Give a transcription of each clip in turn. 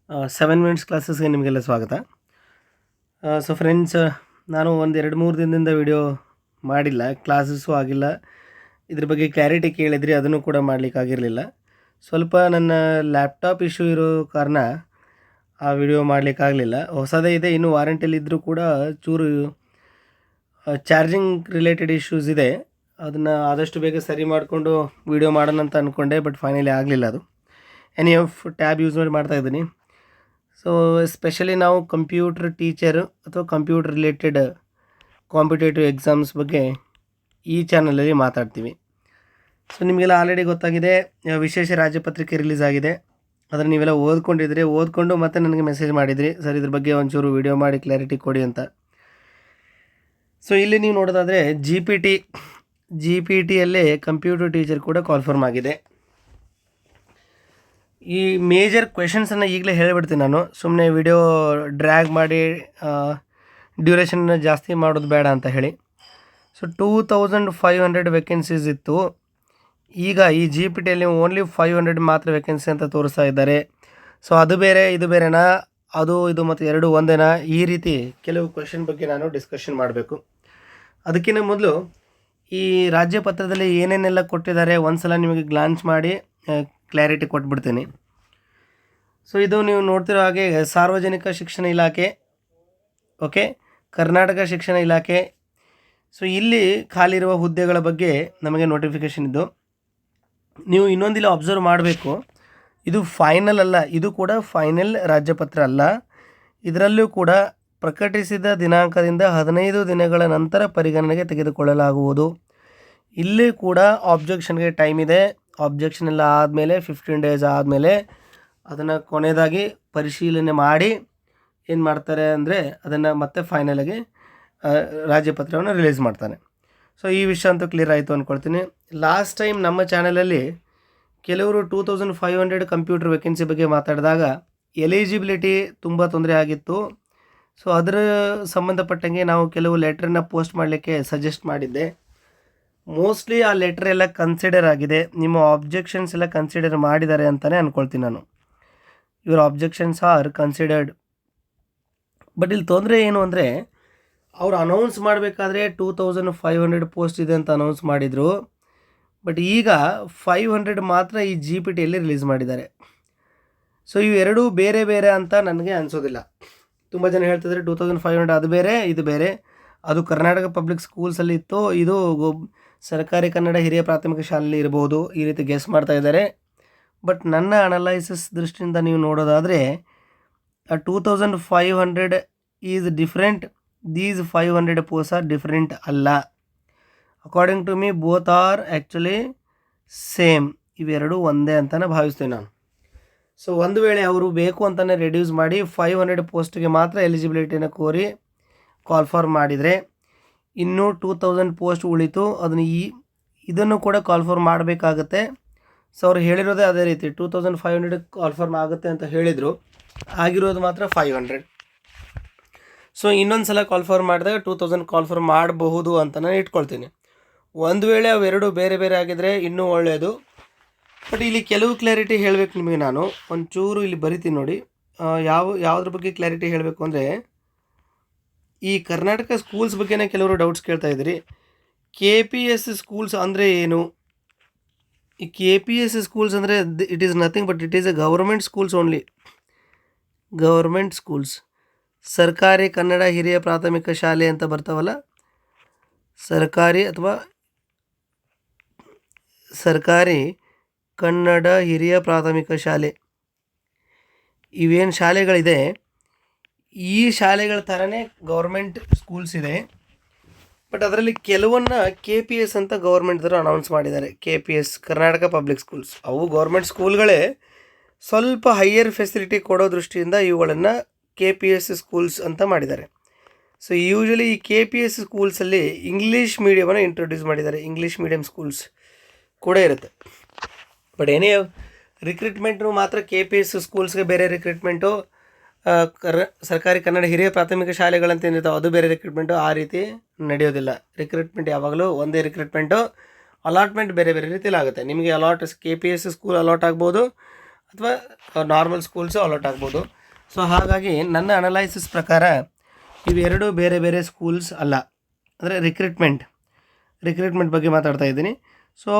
7 minutes ಕ್ಲಾಸಸ್ಗೆ ನಿಮಗೆಲ್ಲ ಸ್ವಾಗತ. So friends, ನಾನು ಒಂದು 2-3 ದಿನದಿಂದ ವಿಡಿಯೋ ಮಾಡಿಲ್ಲ, ಕ್ಲಾಸಸ್ಸು ಆಗಿಲ್ಲ. ಇದ್ರ ಬಗ್ಗೆ ಕ್ಲಾರಿಟಿ ಕೇಳಿದ್ರಿ, ಅದನ್ನು ಕೂಡ ಮಾಡಲಿಕ್ಕಾಗಿರಲಿಲ್ಲ. ಸ್ವಲ್ಪ ನನ್ನ ಲ್ಯಾಪ್ಟಾಪ್ ಇಶ್ಯೂ ಇರೋ ಕಾರಣ ಆ ವಿಡಿಯೋ ಮಾಡಲಿಕ್ಕಾಗಲಿಲ್ಲ. ಹೊಸದೇ ಇದೆ, ಇನ್ನೂ ವಾರಂಟಿಯಲ್ಲಿದ್ದರೂ ಕೂಡ ಚೂರು ಚಾರ್ಜಿಂಗ್ ರಿಲೇಟೆಡ್ ಇಶ್ಯೂಸ್ ಇದೆ. ಅದನ್ನು ಆದಷ್ಟು ಬೇಗ ಸರಿ ಮಾಡಿಕೊಂಡು ವಿಡಿಯೋ ಮಾಡೋಣ ಅಂತ ಅಂದ್ಕೊಂಡೆ, ಬಟ್ ಫೈನಲಿ ಆಗಲಿಲ್ಲ. ಅದು NF ಟ್ಯಾಬ್ ಯೂಸ್ ಮಾಡಿ ಮಾಡ್ತಾಯಿದ್ದೀನಿ. ಸೊ ಎಸ್ಪೆಷಲಿ ನಾವು ಕಂಪ್ಯೂಟರ್ ಟೀಚರ್ ಅಥವಾ ಕಂಪ್ಯೂಟರ್ ರಿಲೇಟೆಡ್ ಕಾಂಪಿಟೇಟಿವ್ ಎಕ್ಸಾಮ್ಸ್ ಬಗ್ಗೆ ಈ ಚಾನಲಲ್ಲಿ ಮಾತಾಡ್ತೀವಿ. ಸೊ ನಿಮಗೆಲ್ಲ ಆಲ್ರೆಡಿ ಗೊತ್ತಾಗಿದೆ, ವಿಶೇಷ ರಾಜ್ಯ ಪತ್ರಿಕೆ ರಿಲೀಸ್ ಆಗಿದೆ. ಅದನ್ನು ನೀವೆಲ್ಲ ಓದ್ಕೊಂಡು ಮತ್ತೆ ನನಗೆ ಮೆಸೇಜ್ ಮಾಡಿದ್ರಿ, ಸರ್ ಇದ್ರ ಬಗ್ಗೆ ಒಂಚೂರು ವಿಡಿಯೋ ಮಾಡಿ ಕ್ಲಾರಿಟಿ ಕೊಡಿ ಅಂತ. ಸೊ ಇಲ್ಲಿ ನೀವು ನೋಡೋದಾದರೆ ಜಿ ಪಿ ಟಿಯಲ್ಲೇ ಕಂಪ್ಯೂಟರ್ ಟೀಚರ್ ಕೂಡ ಕಾನ್ಫರ್ಮ್ ಆಗಿದೆ. ಈ ಮೇಜರ್ ಕ್ವೆಶನ್ಸನ್ನು ಈಗಲೇ ಹೇಳಿಬಿಡ್ತೀನಿ ನಾನು, ಸುಮ್ಮನೆ ವಿಡಿಯೋ ಡ್ರ್ಯಾಗ್ ಮಾಡಿ ಡ್ಯೂರೇಷನ್ನ ಜಾಸ್ತಿ ಮಾಡೋದು ಬೇಡ ಅಂತ ಹೇಳಿ. ಸೊ 2500 ವೇಕೆನ್ಸೀಸ್ ಇತ್ತು. ಈಗ ಈ ಜಿ ಪಿ ಟಿಯಲ್ಲಿ ಓನ್ಲಿ 500 ಮಾತ್ರ ವೇಕೆನ್ಸಿ ಅಂತ ತೋರಿಸ್ತಾ ಇದ್ದಾರೆ. ಸೊ ಅದು ಬೇರೆ ಇದು ಬೇರೆನಾ, ಇದು ಮತ್ತು ಎರಡು ಒಂದೇನಾ, ಈ ರೀತಿ ಕೆಲವು ಕ್ವೆಶನ್ ಬಗ್ಗೆ ನಾನು ಡಿಸ್ಕಷನ್ ಮಾಡಬೇಕು. ಅದಕ್ಕಿಂತ ಮೊದಲು ಈ ರಾಜ್ಯ ಪತ್ರದಲ್ಲಿ ಏನೇನೆಲ್ಲ ಕೊಟ್ಟಿದ್ದಾರೆ ಒಂದು ಸಲ ನಿಮಗೆ ಗ್ಲಾನ್ಸ್ ಮಾಡಿ ಕ್ಲಾರಿಟಿ ಕೊಟ್ಬಿಡ್ತೀನಿ. ಸೊ ಇದು ನೀವು ನೋಡ್ತಿರೋ ಹಾಗೆ ಸಾರ್ವಜನಿಕ ಶಿಕ್ಷಣ ಇಲಾಖೆ, ಓಕೆ, ಕರ್ನಾಟಕ ಶಿಕ್ಷಣ ಇಲಾಖೆ. ಸೊ ಇಲ್ಲಿ ಖಾಲಿರುವ ಹುದ್ದೆಗಳ ಬಗ್ಗೆ ನಮಗೆ ನೋಟಿಫಿಕೇಷನ್ ಇದ್ದು, ನೀವು ಇನ್ನೊಂದಿಲ್ಲ ಅಬ್ಸರ್ವ್ ಮಾಡಬೇಕು, ಇದು ಫೈನಲ್ ಅಲ್ಲ, ಇದು ಕೂಡ ಫೈನಲ್ ರಾಜ್ಯಪತ್ರ ಅಲ್ಲ. ಇದರಲ್ಲೂ ಕೂಡ ಪ್ರಕಟಿಸಿದ ದಿನಾಂಕದಿಂದ 15 ದಿನಗಳ ನಂತರ ಪರಿಗಣನೆಗೆ ತೆಗೆದುಕೊಳ್ಳಲಾಗುವುದು. ಇಲ್ಲಿ ಕೂಡ ಆಬ್ಜೆಕ್ಷನ್ಗೆ ಟೈಮ್ ಇದೆ. ಆಬ್ಜೆಕ್ಷನ್ ಎಲ್ಲ ಆದಮೇಲೆ 15 ಡೇಸ್ ಆದಮೇಲೆ ಅದನ್ನು ಕೊನೆಯದಾಗಿ ಪರಿಶೀಲನೆ ಮಾಡಿ ಏನು ಮಾಡ್ತಾರೆ ಅಂದರೆ ಅದನ್ನು ಮತ್ತೆ ಫೈನಲಾಗಿ ರಾಜ್ಯಪತ್ರವನ್ನು ರಿಲೀಸ್ ಮಾಡ್ತಾನೆ. ಸೊ ಈ ವಿಷಯ ಅಂತೂ ಕ್ಲಿಯರ್ ಆಯಿತು ಅಂದ್ಕೊಳ್ತೀನಿ. ಲಾಸ್ಟ್ ಟೈಮ್ ನಮ್ಮ ಚಾನಲಲ್ಲಿ ಕೆಲವರು 2500 ಕಂಪ್ಯೂಟರ್ ವೇಕೆನ್ಸಿ ಬಗ್ಗೆ ಮಾತಾಡಿದಾಗ ಎಲಿಜಿಬಿಲಿಟಿ ತುಂಬ ತೊಂದರೆ ಆಗಿತ್ತು. ಸೊ ಅದರ ಸಂಬಂಧಪಟ್ಟಂಗೆ ನಾವು ಕೆಲವು ಲೆಟ್ರನ್ನ ಪೋಸ್ಟ್ ಮಾಡಲಿಕ್ಕೆ ಸಜೆಸ್ಟ್ ಮಾಡಿದ್ದೆ. ಮೋಸ್ಟ್ಲಿ ಆ ಲೆಟ್ರ್ ಎಲ್ಲ ಕನ್ಸಿಡರ್ ಆಗಿದೆ, ನಿಮ್ಮ ಆಬ್ಜೆಕ್ಷನ್ಸ್ ಎಲ್ಲ ಕನ್ಸಿಡರ್ ಮಾಡಿದ್ದಾರೆ ಅಂತಲೇ ಅಂದ್ಕೊಳ್ತೀನಿ ನಾನು. Your objections are considered. But ಇಲ್ಲಿ ತೊಂದರೆ ಏನು ಅಂದರೆ, ಅವರು ಅನೌನ್ಸ್ ಮಾಡಬೇಕಾದ್ರೆ 2500 ಪೋಸ್ಟ್ ಇದೆ ಅಂತ ಅನೌನ್ಸ್ ಮಾಡಿದರು. ಬಟ್ ಈಗ 500 ಮಾತ್ರ ಈ ಜಿ ಪಿ ಟಿಯಲ್ಲಿ ರಿಲೀಸ್ ಮಾಡಿದ್ದಾರೆ. ಸೊ ಇವೆರಡೂ ಬೇರೆ ಬೇರೆ ಅಂತ ನನಗೆ ಅನಿಸೋದಿಲ್ಲ. ತುಂಬ ಜನ ಹೇಳ್ತಿದ್ದಾರೆ 2500 ಅದು ಬೇರೆ ಇದು ಬೇರೆ, ಅದು ಕರ್ನಾಟಕ ಪಬ್ಲಿಕ್ ಸ್ಕೂಲ್ಸಲ್ಲಿ ಇತ್ತು, ಇದು ಸರ್ಕಾರಿ ಕನ್ನಡ ಹಿರಿಯ ಪ್ರಾಥಮಿಕ ಶಾಲೆಯಲ್ಲಿ ಇರ್ಬೋದು, ಈ ರೀತಿ ಗೆಸ್ ಮಾಡ್ತಾ ಇದ್ದಾರೆ. ಬಟ್ ನನ್ನ ಅನಲೈಸಿಸ್ ದೃಷ್ಟಿಯಿಂದ ನೀವು ನೋಡೋದಾದರೆ 2500 is different, these 500 post are different ಅಲ್ಲ. According to me both are actually same, ಇವೆರಡೂ ಒಂದೇ ಅಂತಲೇ ಭಾವಿಸ್ತೀನಿ ನಾನು. ಸೊ ಒಂದು ವೇಳೆ ಅವರು ಬೇಕು ಅಂತಲೇ ರೆಡ್ಯೂಸ್ ಮಾಡಿ 500 ಪೋಸ್ಟ್ಗೆ ಮಾತ್ರ ಎಲಿಜಿಬಿಲಿಟಿನ ಕೋರಿ ಕಾಲ್ ಫಾರ್ ಮಾಡಿದರೆ, ಇನ್ನೂ 2000 ಪೋಸ್ಟ್ ಉಳಿತು, ಇದನ್ನು ಕೂಡ ಕಾಲ್ ಫಾರ್ ಮಾಡಬೇಕಾಗತ್ತೆ. ಸೊ ಅವ್ರು ಹೇಳಿರೋದೇ ಅದೇ ರೀತಿ 2500 ಕಾಲ್ ಫಾರ್ಮ್ ಆಗುತ್ತೆ ಅಂತ ಹೇಳಿದರು, ಆಗಿರೋದು ಮಾತ್ರ 500. ಸೊ ಇನ್ನೊಂದು ಸಲ ಕಾಲ್ ಫಾರ್ಮ್ ಮಾಡಿದಾಗ 2000 ಕಾಲ್ ಫಾರ್ಮ್ ಮಾಡಬಹುದು ಅಂತ ನಾನು ಇಟ್ಕೊಳ್ತೀನಿ. ಒಂದು ವೇಳೆ ಅವೆರಡು ಬೇರೆ ಬೇರೆ ಆಗಿದರೆ ಇನ್ನೂ ಒಳ್ಳೆಯದು. ಬಟ್ ಇಲ್ಲಿ ಕೆಲವು ಕ್ಲಾರಿಟಿ ಹೇಳಬೇಕು ನಿಮಗೆ. ನಾನು ಒಂಚೂರು ಇಲ್ಲಿ ಬರಿತೀನಿ ನೋಡಿ, ಯಾವುದ್ರ ಬಗ್ಗೆ ಕ್ಲಾರಿಟಿ ಹೇಳಬೇಕು ಅಂದರೆ, ಈ ಕರ್ನಾಟಕ ಸ್ಕೂಲ್ಸ್ ಬಗ್ಗೆನೇ ಕೆಲವರು ಡೌಟ್ಸ್ ಕೇಳ್ತಾ ಇದ್ದೀರಿ. KPS ಸ್ಕೂಲ್ಸ್ ಅಂದರೆ ಏನು? ಈ KPS ಸ್ಕೂಲ್ಸ್ ಅಂದರೆ it is nothing but it is A government schools only. Government schools, ಸರ್ಕಾರಿ ಕನ್ನಡ ಹಿರಿಯ ಪ್ರಾಥಮಿಕ ಶಾಲೆ ಅಂತ ಬರ್ತಾವಲ್ಲ, ಸರ್ಕಾರಿ ಅಥವಾ ಸರ್ಕಾರಿ ಕನ್ನಡ ಹಿರಿಯ ಪ್ರಾಥಮಿಕ ಶಾಲೆ, ಇವೇನು ಶಾಲೆಗಳಿದೆ ಈ ಶಾಲೆಗಳ ಥರನೇ ಗೌರ್ಮೆಂಟ್ ಸ್ಕೂಲ್ಸ್ ಇದೆ. ಬಟ್ ಅದರಲ್ಲಿ ಕೆಲವನ್ನ KPS ಅಂತ ಗೌರ್ಮೆಂಟ್ದವರು ಅನೌನ್ಸ್ ಮಾಡಿದ್ದಾರೆ. KPS ಕರ್ನಾಟಕ ಪಬ್ಲಿಕ್ ಸ್ಕೂಲ್ಸ್, ಅವು ಗೌರ್ಮೆಂಟ್ ಸ್ಕೂಲ್ಗಳೇ, ಸ್ವಲ್ಪ ಹೈಯರ್ ಫೆಸಿಲಿಟಿ ಕೊಡೋ ದೃಷ್ಟಿಯಿಂದ ಇವುಗಳನ್ನು KPS ಸ್ಕೂಲ್ಸ್ ಅಂತ ಮಾಡಿದ್ದಾರೆ. ಸೊ ಯೂಶ್ವಲಿ ಈ KPS ಸ್ಕೂಲ್ಸಲ್ಲಿ ಇಂಗ್ಲೀಷ್ ಮೀಡಿಯಮನ್ನು ಇಂಟ್ರೊಡ್ಯೂಸ್ ಮಾಡಿದ್ದಾರೆ, ಇಂಗ್ಲೀಷ್ ಮೀಡಿಯಮ್ ಸ್ಕೂಲ್ಸ್ ಕೂಡ ಇರುತ್ತೆ. ಬಟ್ ಏನೇ ರಿಕ್ರೂಟ್ಮೆಂಟು ಮಾತ್ರ KPS ಸ್ಕೂಲ್ಸ್ಗೆ ಬೇರೆ ರಿಕ್ರೂಟ್ಮೆಂಟು, ಸರ್ಕಾರಿ ಕನ್ನಡ ಹಿರಿಯ ಪ್ರಾಥಮಿಕ ಶಾಲೆಗಳಂತ ಏನಿರ್ತಾವೆ ಅದು ಬೇರೆ ರಿಕ್ರೂಟ್ಮೆಂಟು, ಆ ರೀತಿ ನಡೆಯೋದಿಲ್ಲ. ರಿಕ್ರೂಟ್ಮೆಂಟ್ ಯಾವಾಗಲೂ ಒಂದೇ ರಿಕ್ರೂಟ್ಮೆಂಟು, ಅಲಾಟ್ಮೆಂಟ್ ಬೇರೆ ಬೇರೆ ರೀತಿಯಲ್ಲಿ ಆಗುತ್ತೆ. ನಿಮಗೆ KPS ಸ್ಕೂಲ್ ಅಲಾಟ್ ಆಗ್ಬೋದು, ಅಥವಾ ನಾರ್ಮಲ್ ಸ್ಕೂಲ್ಸು ಅಲಾಟ್ ಆಗ್ಬೋದು. ಸೊ ಹಾಗಾಗಿ ನನ್ನ ಅನಲೈಸಿಸ್ ಪ್ರಕಾರ ಇವೆರಡು ಬೇರೆ ಬೇರೆ ಸ್ಕೂಲ್ಸ್ ಅಲ್ಲ. ಅಂದರೆ ರಿಕ್ರೂಟ್ಮೆಂಟ್ ಬಗ್ಗೆ ಮಾತಾಡ್ತಾ ಇದ್ದೀನಿ. So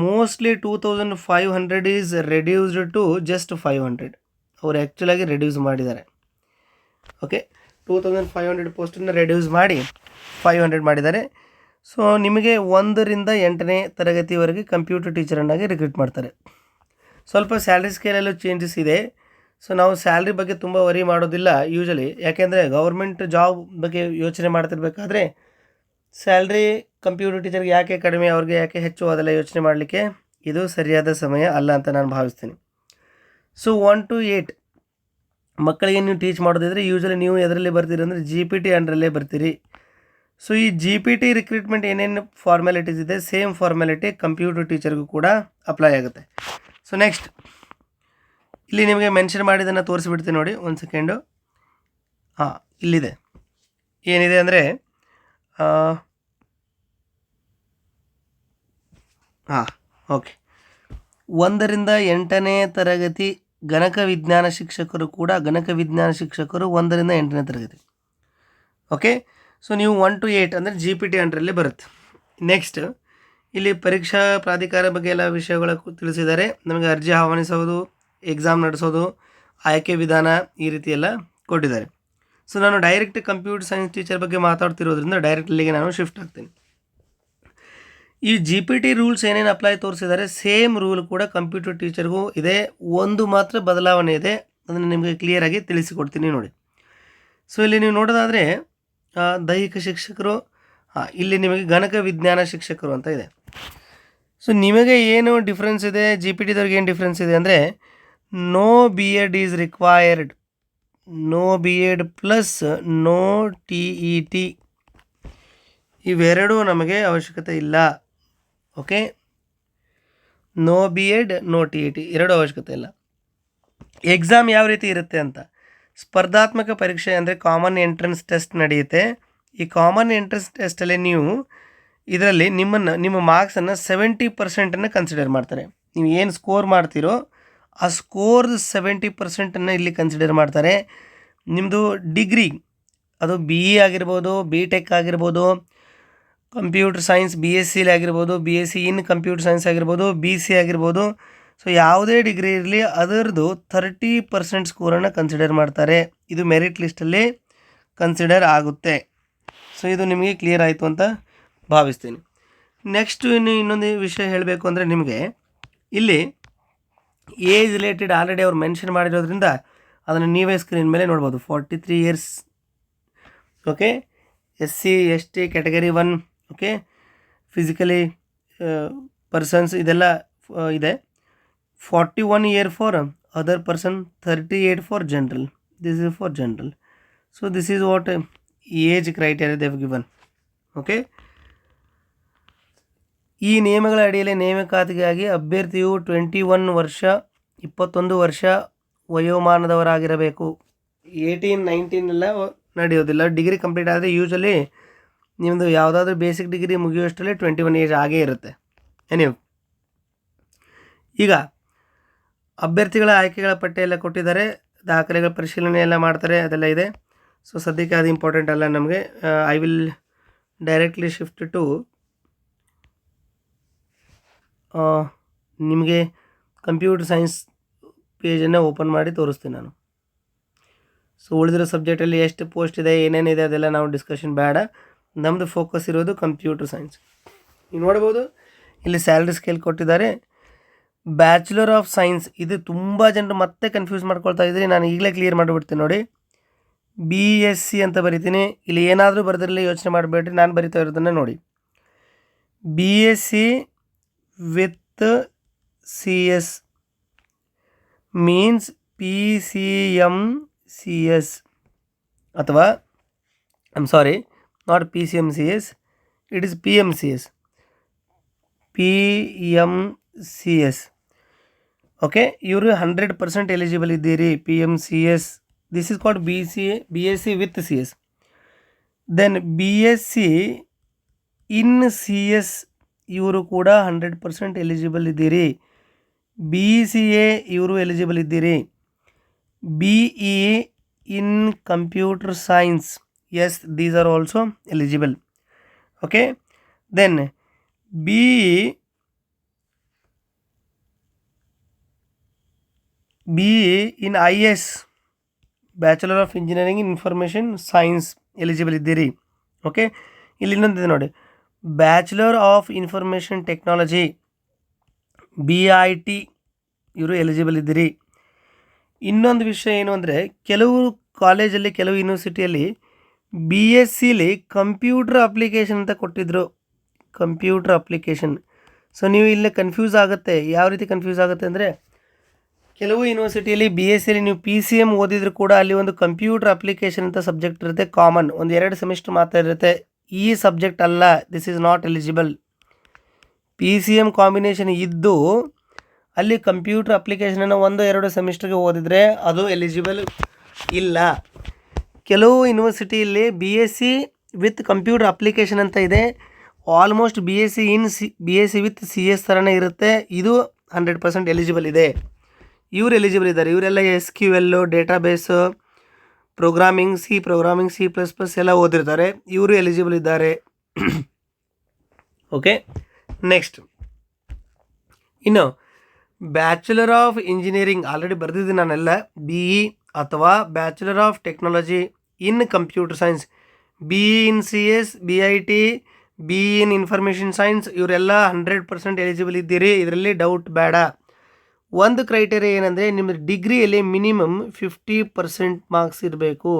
mostly 2500 is reduced to just 500. ಅವರು ಆ್ಯಕ್ಚುಲಾಗಿ ರೆಡ್ಯೂಸ್ ಮಾಡಿದ್ದಾರೆ. ಓಕೆ, 2500 ಪೋಸ್ಟನ್ನು ರೆಡ್ಯೂಸ್ ಮಾಡಿ 500 ಮಾಡಿದ್ದಾರೆ. ಸೊ ನಿಮಗೆ 1ರಿಂದ 8ನೇ ತರಗತಿವರೆಗೆ ಕಂಪ್ಯೂಟರ್ ಟೀಚರನ್ನಾಗಿ ರಿಕ್ರೂಟ್ ಮಾಡ್ತಾರೆ. ಸ್ವಲ್ಪ ಸ್ಯಾಲ್ರಿ ಸ್ಕೇಲಲ್ಲೂ ಚೇಂಜಸ್ ಇದೆ. ಸೊ ನಾವು ಸ್ಯಾಲ್ರಿ ಬಗ್ಗೆ ತುಂಬ ವರಿ ಮಾಡೋದಿಲ್ಲ ಯೂಶಲಿ, ಯಾಕೆಂದರೆ ಗೌರ್ಮೆಂಟ್ ಜಾಬ್ ಬಗ್ಗೆ ಯೋಚನೆ ಮಾಡ್ತಿರ್ಬೇಕಾದ್ರೆ ಸ್ಯಾಲ್ರಿ ಕಂಪ್ಯೂಟರ್ ಟೀಚರ್ಗೆ ಯಾಕೆ ಕಡಿಮೆ, ಅವ್ರಿಗೆ ಯಾಕೆ ಹೆಚ್ಚು, ಅದೆಲ್ಲ ಯೋಚನೆ ಮಾಡಲಿಕ್ಕೆ ಇದು ಸರಿಯಾದ ಸಮಯ ಅಲ್ಲ ಅಂತ ನಾನು ಭಾವಿಸ್ತೀನಿ. ಸೊ 1 to 8 ಮಕ್ಕಳಿಗೆ ನೀವು ಟೀಚ್ ಮಾಡೋದಿದ್ರೆ ಯೂಶಲಿ ನೀವು ಎದರಲ್ಲಿ ಬರ್ತೀರಿ ಅಂದರೆ GPT ಅಂಡರಲ್ಲೇ ಬರ್ತೀರಿ. ಸೊ ಈ GPT ರಿಕ್ರೂಟ್ಮೆಂಟ್ ಏನೇನು ಫಾರ್ಮ್ಯಾಲಿಟೀಸ್ ಇದೆ, ಸೇಮ್ ಫಾರ್ಮ್ಯಾಲಿಟಿ ಕಂಪ್ಯೂಟರ್ ಟೀಚರ್ಗೂ ಕೂಡ ಅಪ್ಲೈ ಆಗುತ್ತೆ. ಸೊ ನೆಕ್ಸ್ಟ್ ಇಲ್ಲಿ ನಿಮಗೆ ಮೆನ್ಷನ್ ಮಾಡಿದ್ದನ್ನು ತೋರಿಸ್ಬಿಡ್ತೀನಿ ನೋಡಿ, ಒಂದು ಸೆಕೆಂಡು. ಹಾಂ, ಇಲ್ಲಿದೆ ಏನಿದೆ ಅಂದರೆ ಓಕೆ, 1ರಿಂದ 8ನೇ ತರಗತಿ ಗಣಕ ವಿಜ್ಞಾನ ಶಿಕ್ಷಕರು 1ರಿಂದ 8ನೇ ತರಗತಿ. ಓಕೆ, ಸೊ ನೀವು 1 to 8 ಅಂದರೆ GPT ಅಂಡರಲ್ಲಿ ಬರುತ್ತೆ. ನೆಕ್ಸ್ಟ್ ಇಲ್ಲಿ ಪರೀಕ್ಷಾ ಪ್ರಾಧಿಕಾರ ಬಗ್ಗೆ ಎಲ್ಲ ವಿಷಯಗಳ ತಿಳಿಸಿದ್ದಾರೆ. ನಮಗೆ ಅರ್ಜಿ ಆಹ್ವಾನಿಸೋದು, ಎಕ್ಸಾಮ್ ನಡೆಸೋದು, ಆಯ್ಕೆ ವಿಧಾನ, ಈ ರೀತಿ ಎಲ್ಲ ಕೊಟ್ಟಿದ್ದಾರೆ. ಸೊ ನಾನು ಡೈರೆಕ್ಟ್ ಕಂಪ್ಯೂಟರ್ ಸೈನ್ಸ್ ಟೀಚರ್ ಬಗ್ಗೆ ಮಾತಾಡ್ತಿರೋದ್ರಿಂದ ಡೈರೆಕ್ಟ್ ಇಲ್ಲಿಗೆ ನಾನು ಶಿಫ್ಟ್ ಆಗ್ತೀನಿ. ಈ GPT ರೂಲ್ಸ್ ಏನೇನು ಅಪ್ಲೈ ತೋರಿಸಿದ್ದಾರೆ, ಸೇಮ್ ರೂಲ್ ಕೂಡ ಕಂಪ್ಯೂಟರ್ ಟೀಚರ್ಗೂ ಇದೆ. ಒಂದು ಮಾತ್ರ ಬದಲಾವಣೆ ಇದೆ, ಅದನ್ನು ನಿಮಗೆ ಕ್ಲಿಯರಾಗಿ ತಿಳಿಸಿಕೊಡ್ತೀನಿ ನೋಡಿ. ಸೊ ಇಲ್ಲಿ ನೀವು ನೋಡೋದಾದರೆ ದೈಹಿಕ ಶಿಕ್ಷಕರು, ಇಲ್ಲಿ ನಿಮಗೆ ಗಣಕ ವಿಜ್ಞಾನ ಶಿಕ್ಷಕರು ಅಂತ ಇದೆ. ಸೊ ನಿಮಗೆ ಏನು ಡಿಫ್ರೆನ್ಸ್ ಇದೆ, GPTದವ್ರಿಗೆ ಏನು ಡಿಫ್ರೆನ್ಸ್ ಇದೆ ಅಂದರೆ no BEd is required, no BEd plus no TET, ಇವೆರಡೂ ನಮಗೆ ಅವಶ್ಯಕತೆ ಇಲ್ಲ. Okay, no BEd no TET ಎರಡೂ ಅವಶ್ಯಕತೆ ಇಲ್ಲ. ಎಕ್ಸಾಮ್ ಯಾವ ರೀತಿ ಇರುತ್ತೆ ಅಂತ, ಸ್ಪರ್ಧಾತ್ಮಕ ಪರೀಕ್ಷೆ ಅಂದರೆ ಕಾಮನ್ ಎಂಟ್ರೆನ್ಸ್ ಟೆಸ್ಟ್ ನಡೆಯುತ್ತೆ. ಈ ಕಾಮನ್ ಎಂಟ್ರೆನ್ಸ್ ಟೆಸ್ಟಲ್ಲಿ ನೀವು ಇದರಲ್ಲಿ ನಿಮ್ಮ ಮಾರ್ಕ್ಸನ್ನು 70% ಕನ್ಸಿಡರ್ ಮಾಡ್ತಾರೆ. ನೀವು ಏನು ಸ್ಕೋರ್ ಮಾಡ್ತೀರೋ ಆ ಸ್ಕೋರ್ 70% ಇಲ್ಲಿ ಕನ್ಸಿಡರ್ ಮಾಡ್ತಾರೆ. ನಿಮ್ಮದು ಡಿಗ್ರಿ, ಅದು BE ಆಗಿರ್ಬೋದು, BTech ಆಗಿರ್ಬೋದು, ಕಂಪ್ಯೂಟರ್ ಸೈನ್ಸ್ BSc ಆಗಿರ್ಬೋದು, BSc ಇನ್ ಕಂಪ್ಯೂಟರ್ ಸೈನ್ಸ್ ಆಗಿರ್ಬೋದು, BC ಆಗಿರ್ಬೋದು. ಸೊ ಯಾವುದೇ ಡಿಗ್ರಿ ಇರಲಿ ಅದರದ್ದು 30% ಸ್ಕೋರನ್ನು ಕನ್ಸಿಡರ್ ಮಾಡ್ತಾರೆ. ಇದು ಮೆರಿಟ್ ಲಿಸ್ಟಲ್ಲಿ ಕನ್ಸಿಡರ್ ಆಗುತ್ತೆ. ಸೊ ಇದು ನಿಮಗೆ ಕ್ಲಿಯರ್ ಆಯಿತು ಅಂತ ಭಾವಿಸ್ತೀನಿ. ನೆಕ್ಸ್ಟ್ ಇನ್ನೊಂದು ವಿಷಯ ಹೇಳಬೇಕು ಅಂದರೆ ನಿಮಗೆ ಇಲ್ಲಿ ಏಜ್ ರಿಲೇಟೆಡ್ ಆಲ್ರೆಡಿ ಅವ್ರು ಮೆನ್ಷನ್ ಮಾಡಿರೋದ್ರಿಂದ ಅದನ್ನು ನೀವೇ ಸ್ಕ್ರೀನ್ ಮೇಲೆ ನೋಡ್ಬೋದು. 43 years, okay, SC ST category 1, okay, physically persons ಇದೆಲ್ಲ ಇದೆ. 41 year for other person, 38 for general. This is for general. So this is what age criteria they have given. Okay, ಈ ನಿಯಮಗಳ ಅಡಿಯಲ್ಲಿ ನೇಮಕಾತಿಗಾಗಿ ಅಭ್ಯರ್ಥಿಯು 21 ವರ್ಷ ವಯೋಮಾನದವರಾಗಿರಬೇಕು. 18, 19 ಎಲ್ಲ ನಡೆಯೋದಿಲ್ಲ. ಡಿಗ್ರಿ ಕಂಪ್ಲೀಟ್ ಆದರೆ ಯೂಶಲಿ ನಿಮ್ಮದು ಯಾವುದಾದ್ರೂ ಬೇಸಿಕ್ ಡಿಗ್ರಿ ಮುಗಿಯುವಷ್ಟರಲ್ಲಿ 21 ಏಜ್ ಆಗೇ ಇರುತ್ತೆ. ನೀವು ಈಗ ಅಭ್ಯರ್ಥಿಗಳ ಆಯ್ಕೆಗಳ ಪಟ್ಟಿ ಎಲ್ಲ ಕೊಟ್ಟಿದ್ದಾರೆ, ದಾಖಲೆಗಳ ಪರಿಶೀಲನೆ ಎಲ್ಲ ಮಾಡ್ತಾರೆ, ಅದೆಲ್ಲ ಇದೆ. ಸೊ ಸದ್ಯಕ್ಕೆ ಅದು ಇಂಪಾರ್ಟೆಂಟ್ ಅಲ್ಲ ನಮಗೆ. I will directly shift to ನಿಮಗೆ ಕಂಪ್ಯೂಟರ್ ಸೈನ್ಸ್ ಪೇಜನ್ನು ಓಪನ್ ಮಾಡಿ ತೋರಿಸ್ತೀನಿ ನಾನು. ಸೊ ಉಳಿದಿರೋ ಸಬ್ಜೆಕ್ಟಲ್ಲಿ ಎಷ್ಟು ಪೋಸ್ಟ್ ಇದೆ, ಏನೇನಿದೆ ಅದೆಲ್ಲ ನಾವು ಡಿಸ್ಕಷನ್ ಬೇಡ. ನಮ್ಮದು ಫೋಕಸ್ ಇರೋದು ಕಂಪ್ಯೂಟರ್ ಸೈನ್ಸ್. ನೀವು ನೋಡ್ಬೋದು ಇಲ್ಲಿ ಸ್ಯಾಲ್ರಿ ಸ್ಕೇಲ್ ಕೊಟ್ಟಿದ್ದಾರೆ. ಬ್ಯಾಚುಲರ್ ಆಫ್ ಸೈನ್ಸ್, ಇದು ತುಂಬ ಜನರು ಮತ್ತೆ ಕನ್ಫ್ಯೂಸ್ ಮಾಡ್ಕೊಳ್ತಾ ಇದ್ದೀರಿ. ನಾನು ಈಗಲೇ ಕ್ಲಿಯರ್ ಮಾಡಿಬಿಡ್ತೀನಿ ನೋಡಿ. BSc ಅಂತ ಬರಿತೀನಿ. ಇಲ್ಲಿ ಏನಾದರೂ ಬರೆದಿರಲಿ ಯೋಚನೆ ಮಾಡಬೇಡ್ರಿ, ನಾನು ಬರಿತಾ ಇರೋದನ್ನು ನೋಡಿ. BSc with CS means PCMCS ಅಥವಾ not PCMCS, it is PMCS. Okay, ಇವರು 100% ಎಲಿಜಿಬಲ್ ಇದ್ದೀರಿ. PMCS, this is called BSc with CS. Then BSc in CS, ಇವರು ಕೂಡ 100% ಎಲಿಜಿಬಲ್ ಇದ್ದೀರಿ. BCA ಇವರು ಎಲಿಜಿಬಲ್ ಇದ್ದೀರಿ. BE in computer science, yes these are also eligible. Okay, then BE in IS, bachelor of engineering in information science eligible ಇದ್ದೀರಿ. Okay, ಇಲ್ಲಿ ಇನ್ನೊಂದಿದೆ ನೋಡಿ, bachelor of information technology BIT ಇವರು ಎಲಿಜಿಬಲ್ ಇದ್ದೀರಿ. ಇನ್ನೊಂದು ವಿಷಯ ಏನು ಅಂದರೆ, ಕೆಲವು ಕಾಲೇಜಲ್ಲಿ ಕೆಲವು ಯೂನಿವರ್ಸಿಟಿಯಲ್ಲಿ BScಲಿ ಕಂಪ್ಯೂಟರ್ ಅಪ್ಲಿಕೇಶನ್ ಅಂತ ಕೊಟ್ಟಿದ್ದರು, ಕಂಪ್ಯೂಟರ್ ಅಪ್ಲಿಕೇಶನ್. ಸೊ ನೀವು ಇಲ್ಲೇ ಕನ್ಫ್ಯೂಸ್ ಆಗುತ್ತೆ. ಯಾವ ರೀತಿ ಕನ್ಫ್ಯೂಸ್ ಆಗುತ್ತೆ ಅಂದರೆ, ಕೆಲವು ಯೂನಿವರ್ಸಿಟಿಯಲ್ಲಿ BScಲಿ ನೀವು PCM ಓದಿದ್ರು ಕೂಡ ಅಲ್ಲಿ ಒಂದು ಕಂಪ್ಯೂಟರ್ ಅಪ್ಲಿಕೇಶನ್ ಅಂತ ಸಬ್ಜೆಕ್ಟ್ ಇರುತ್ತೆ, ಕಾಮನ್, ಒಂದು 2 ಸೆಮಿಸ್ಟರ್ ಮಾತ್ರ ಇರುತ್ತೆ. ಈ ಸಬ್ಜೆಕ್ಟ್ ಅಲ್ಲ, this is not eligible. PCM combination ಇದ್ದು ಅಲ್ಲಿ ಕಂಪ್ಯೂಟರ್ ಅಪ್ಲಿಕೇಶನನ್ನು 1-2 ಸೆಮಿಸ್ಟರ್ಗೆ ಓದಿದರೆ ಅದು ಎಲಿಜಿಬಲ್ ಇಲ್ಲ. ಕೆಲವು ಯೂನಿವರ್ಸಿಟಿಯಲ್ಲಿ BSc ವಿತ್ ಕಂಪ್ಯೂಟರ್ ಅಪ್ಲಿಕೇಶನ್ ಅಂತ ಇದೆ, ಆಲ್ಮೋಸ್ಟ್ BSc ವಿತ್ CS ಥರನೇ ಇರುತ್ತೆ. ಇದು 100% ಎಲಿಜಿಬಲ್ ಇದೆ. ಇವರು ಎಲಿಜಿಬಲ್ ಇದ್ದಾರೆ. ಇವರೆಲ್ಲ SQL, ಡೇಟಾಬೇಸ್ ಪ್ರೋಗ್ರಾಮಿಂಗ್, C++ ಎಲ್ಲ ಓದಿರ್ತಾರೆ. ಇವರು ಎಲಿಜಿಬಲ್ ಇದ್ದಾರೆ. ಓಕೆ, ನೆಕ್ಸ್ಟ್ ಇನ್ನು ಬ್ಯಾಚುಲರ್ ಆಫ್ ಇಂಜಿನಿಯರಿಂಗ್ ಆಲ್ರೆಡಿ ಬರೆದಿದ್ದೀನಿ ನಾನೆಲ್ಲ. BE ಅಥವಾ bachelor of technology in computer science, BE in CS, BIT, BE in information science, ಇವರೆಲ್ಲ 100% ಎಲಿಜಿಬಲ್ ಇದ್ದೀರಿ. ಇದರಲ್ಲಿ ಡೌಟ್ ಬೇಡ. ಒಂದು ಕ್ರೈಟೇರಿಯಾ ಏನಂದರೆ, ನಿಮ್ಮ ಡಿಗ್ರಿಯಲ್ಲಿ ಮಿನಿಮಮ್ 50% ಮಾರ್ಕ್ಸ್ ಇರಬೇಕು.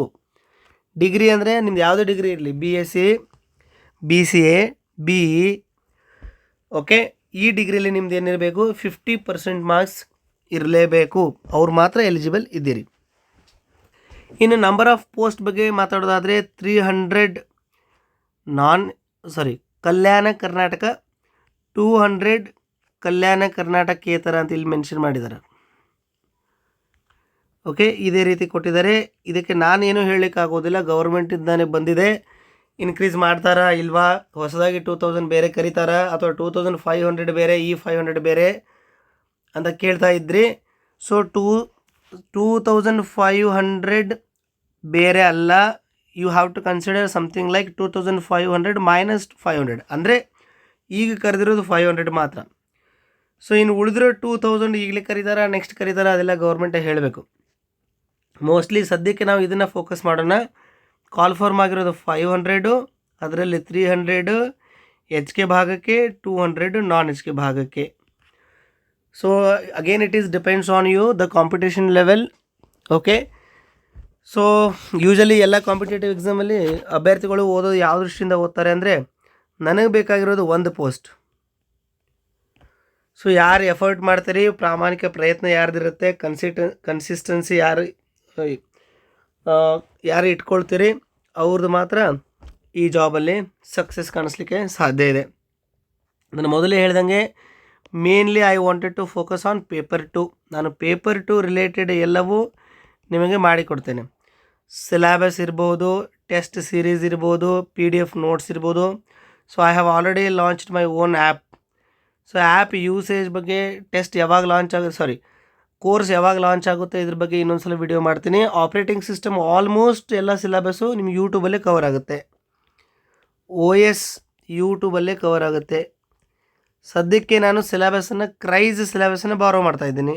ಡಿಗ್ರಿ ಅಂದರೆ ನಿಮ್ದು ಯಾವುದೇ ಡಿಗ್ರಿ ಇರಲಿ, BSc, BCA, BE, ಓಕೆ, ಈ ಡಿಗ್ರಿಯಲ್ಲಿ ನಿಮ್ದು ಏನಿರಬೇಕು, 50% ಮಾರ್ಕ್ಸ್ ಇರಲೇಬೇಕು. ಅವ್ರು ಮಾತ್ರ ಎಲಿಜಿಬಲ್ ಇದ್ದೀರಿ. ಇನ್ನು ನಂಬರ್ ಆಫ್ ಪೋಸ್ಟ್ ಬಗ್ಗೆ ಮಾತಾಡೋದಾದರೆ 300 ಕಲ್ಯಾಣ ಕರ್ನಾಟಕ, 200 ಕಲ್ಯಾಣ ಕರ್ನಾಟಕೇತರ ಅಂತ ಇಲ್ಲಿ ಮೆನ್ಷನ್ ಮಾಡಿದ್ದಾರೆ. ಓಕೆ, ಇದೇ ರೀತಿ ಕೊಟ್ಟಿದ್ದಾರೆ. ಇದಕ್ಕೆ ನಾನೇನು ಹೇಳಲಿಕ್ಕಾಗೋದಿಲ್ಲ, ಗೌರ್ಮೆಂಟಿಂದಾನೇ ಬಂದಿದೆ. ಇನ್ಕ್ರೀಸ್ ಮಾಡ್ತಾರಾ ಇಲ್ವಾ, ಹೊಸದಾಗಿ 2000 ಬೇರೆ ಕರೀತಾರಾ ಅಥವಾ 2500 ಬೇರೆ, ಈ 500 ಬೇರೆ ಅಂತ ಕೇಳ್ತಾ ಇದ್ರಿ. ಸೊ 2500 ಬೇರೆ ಅಲ್ಲ, you have to consider something like 2500 minus 500, ಅಂದರೆ ಈಗ ಕರೆದಿರೋದು 500 ಮಾತ್ರ. ಸೊ ಇನ್ನು ಉಳಿದಿರೋ 2000 ಈಗಲೇ ಕರೀತಾರ, ನೆಕ್ಸ್ಟ್ ಕರೀತಾರ, ಅದೆಲ್ಲ ಗೌರ್ಮೆಂಟೇ ಹೇಳಬೇಕು. ಮೋಸ್ಟ್ಲಿ ಸದ್ಯಕ್ಕೆ ನಾವು ಇದನ್ನು ಫೋಕಸ್ ಮಾಡೋಣ. ಕಾಲ್ ಫಾರ್ಮ್ ಆಗಿರೋದು 500, ಅದರಲ್ಲಿ 300 HK ಭಾಗಕ್ಕೆ, 200 ನಾನ್ HK ಭಾಗಕ್ಕೆ. So again it is depends on you the competition level. Okay, so usually ಎಲ್ಲ ಕಾಂಪಿಟೇಟಿವ್ ಎಕ್ಸಾಮಲ್ಲಿ ಅಭ್ಯರ್ಥಿಗಳು ಓದೋದು ಯಾವ ದೃಷ್ಟಿಯಿಂದ ಓದ್ತಾರೆ ಅಂದರೆ, ನನಗೆ ಬೇಕಾಗಿರೋದು ಒಂದು ಪೋಸ್ಟ್. ಸೊ ಯಾರು ಎಫರ್ಟ್ ಮಾಡ್ತೀರಿ, ಪ್ರಾಮಾಣಿಕ ಪ್ರಯತ್ನ ಯಾರ್ದಿರುತ್ತೆ, ಕನ್ಸಿಸ್ಟೆನ್ಸಿ ಯಾರು ಇಟ್ಕೊಳ್ತೀರಿ, ಅವ್ರದ್ದು ಮಾತ್ರ ಈ ಜಾಬಲ್ಲಿ ಸಕ್ಸಸ್ ಕಾಣಿಸ್ಲಿಕ್ಕೆ ಸಾಧ್ಯ ಇದೆ. ನಾನು ಮೊದಲೇ ಹೇಳ್ದಂಗೆ mainly I wanted to focus on paper 2. ನಾನು ಪೇಪರ್ 2 ರಿಲೇಟೆಡ್ ಎಲ್ಲವೂ ನಿಮಗೆ ಮಾಡಿಕೊಡ್ತೇನೆ. ಸಿಲೆಬಸ್ ಇರ್ಬೋದು, ಟೆಸ್ಟ್ ಸೀರೀಸ್ ಇರ್ಬೋದು, PDF ನೋಟ್ಸ್ ಇರ್ಬೋದು. So I have already launched my own app. So app usage ಬಗ್ಗೆ, ಟೆಸ್ಟ್ ಯಾವಾಗ ಲಾಂಚ್ ಆಗುತ್ತೆ, ಕೋರ್ಸ್ ಯಾವಾಗ ಲಾಂಚ್ ಆಗುತ್ತೆ ಇದ್ರ ಬಗ್ಗೆ ಇನ್ನೊಂದು ಸಲ ವಿಡಿಯೋ ಮಾಡ್ತೀನಿ. ಆಪ್ರೇಟಿಂಗ್ ಸಿಸ್ಟಮ್ ಆಲ್ಮೋಸ್ಟ್ ಎಲ್ಲ ಸಿಲೆಬಸ್ಸು ನಿಮ್ಗೆ ಯೂಟ್ಯೂಬಲ್ಲೇ ಕವರ್ ಆಗುತ್ತೆ. OS ಯೂಟ್ಯೂಬಲ್ಲೇ ಕವರ್ ಆಗುತ್ತೆ. ಸದ್ಯಕ್ಕೆ ನಾನು ಕ್ರೈಸ್ ಸಿಲೆಬಸ್ಸನ್ನು ಬಾರೋ ಮಾಡ್ತಾಯಿದ್ದೀನಿ.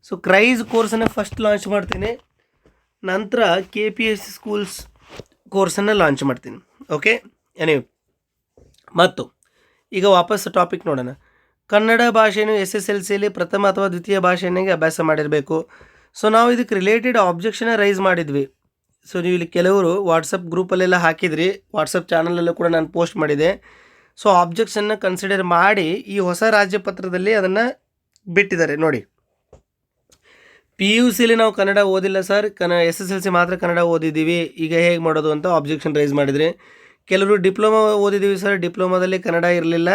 ಸೊ ಕ್ರೈಸ್ ಕೋರ್ಸನ್ನು ಫಸ್ಟ್ ಲಾಂಚ್ ಮಾಡ್ತೀನಿ, ನಂತರ KPSC ಸ್ಕೂಲ್ಸ್ ಕೋರ್ಸನ್ನು ಲಾಂಚ್ ಮಾಡ್ತೀನಿ. ಓಕೆ, ಮತ್ತು ಈಗ ವಾಪಸ್ ಟಾಪಿಕ್ ನೋಡೋಣ. ಕನ್ನಡ ಭಾಷೆಯನ್ನು SSLCಯಲ್ಲಿ ಪ್ರಥಮ ಅಥವಾ ದ್ವಿತೀಯ ಭಾಷೆಯನ್ನಾಗಿ ಅಭ್ಯಾಸ ಮಾಡಿರಬೇಕು. ಸೊ ನಾವು ಇದಕ್ಕೆ ರಿಲೇಟೆಡ್ ಆಬ್ಜೆಕ್ಷನ್ ರೈಸ್ ಮಾಡಿದ್ವಿ. ಸೊ ನೀವು ಇಲ್ಲಿ ಕೆಲವರು ವಾಟ್ಸಪ್ ಗ್ರೂಪಲ್ಲೆಲ್ಲ ಹಾಕಿದ್ರಿ, ವಾಟ್ಸಪ್ ಚಾನಲಲ್ಲೂ ಕೂಡ ನಾನು ಪೋಸ್ಟ್ ಮಾಡಿದೆ. ಸೊ ಆಬ್ಜೆಕ್ಷನ್ನ ಕನ್ಸಿಡರ್ ಮಾಡಿ ಈ ಹೊಸ ರಾಜ್ಯಪತ್ರದಲ್ಲಿ ಅದನ್ನು ಬಿಟ್ಟಿದ್ದಾರೆ ನೋಡಿ. PUCಲಿ ನಾವು ಕನ್ನಡ ಓದಿಲ್ಲ ಸರ್, SSLC ಮಾತ್ರ ಕನ್ನಡ ಓದಿದ್ದೀವಿ, ಈಗ ಹೇಗೆ ಮಾಡೋದು ಅಂತ ಆಬ್ಜೆಕ್ಷನ್ ರೈಸ್ ಮಾಡಿದ್ರಿ. ಕೆಲವರು ಡಿಪ್ಲೊಮಾ ಓದಿದ್ದೀವಿ ಸರ್, ಡಿಪ್ಲೊಮಾದಲ್ಲಿ ಕನ್ನಡ ಇರಲಿಲ್ಲ,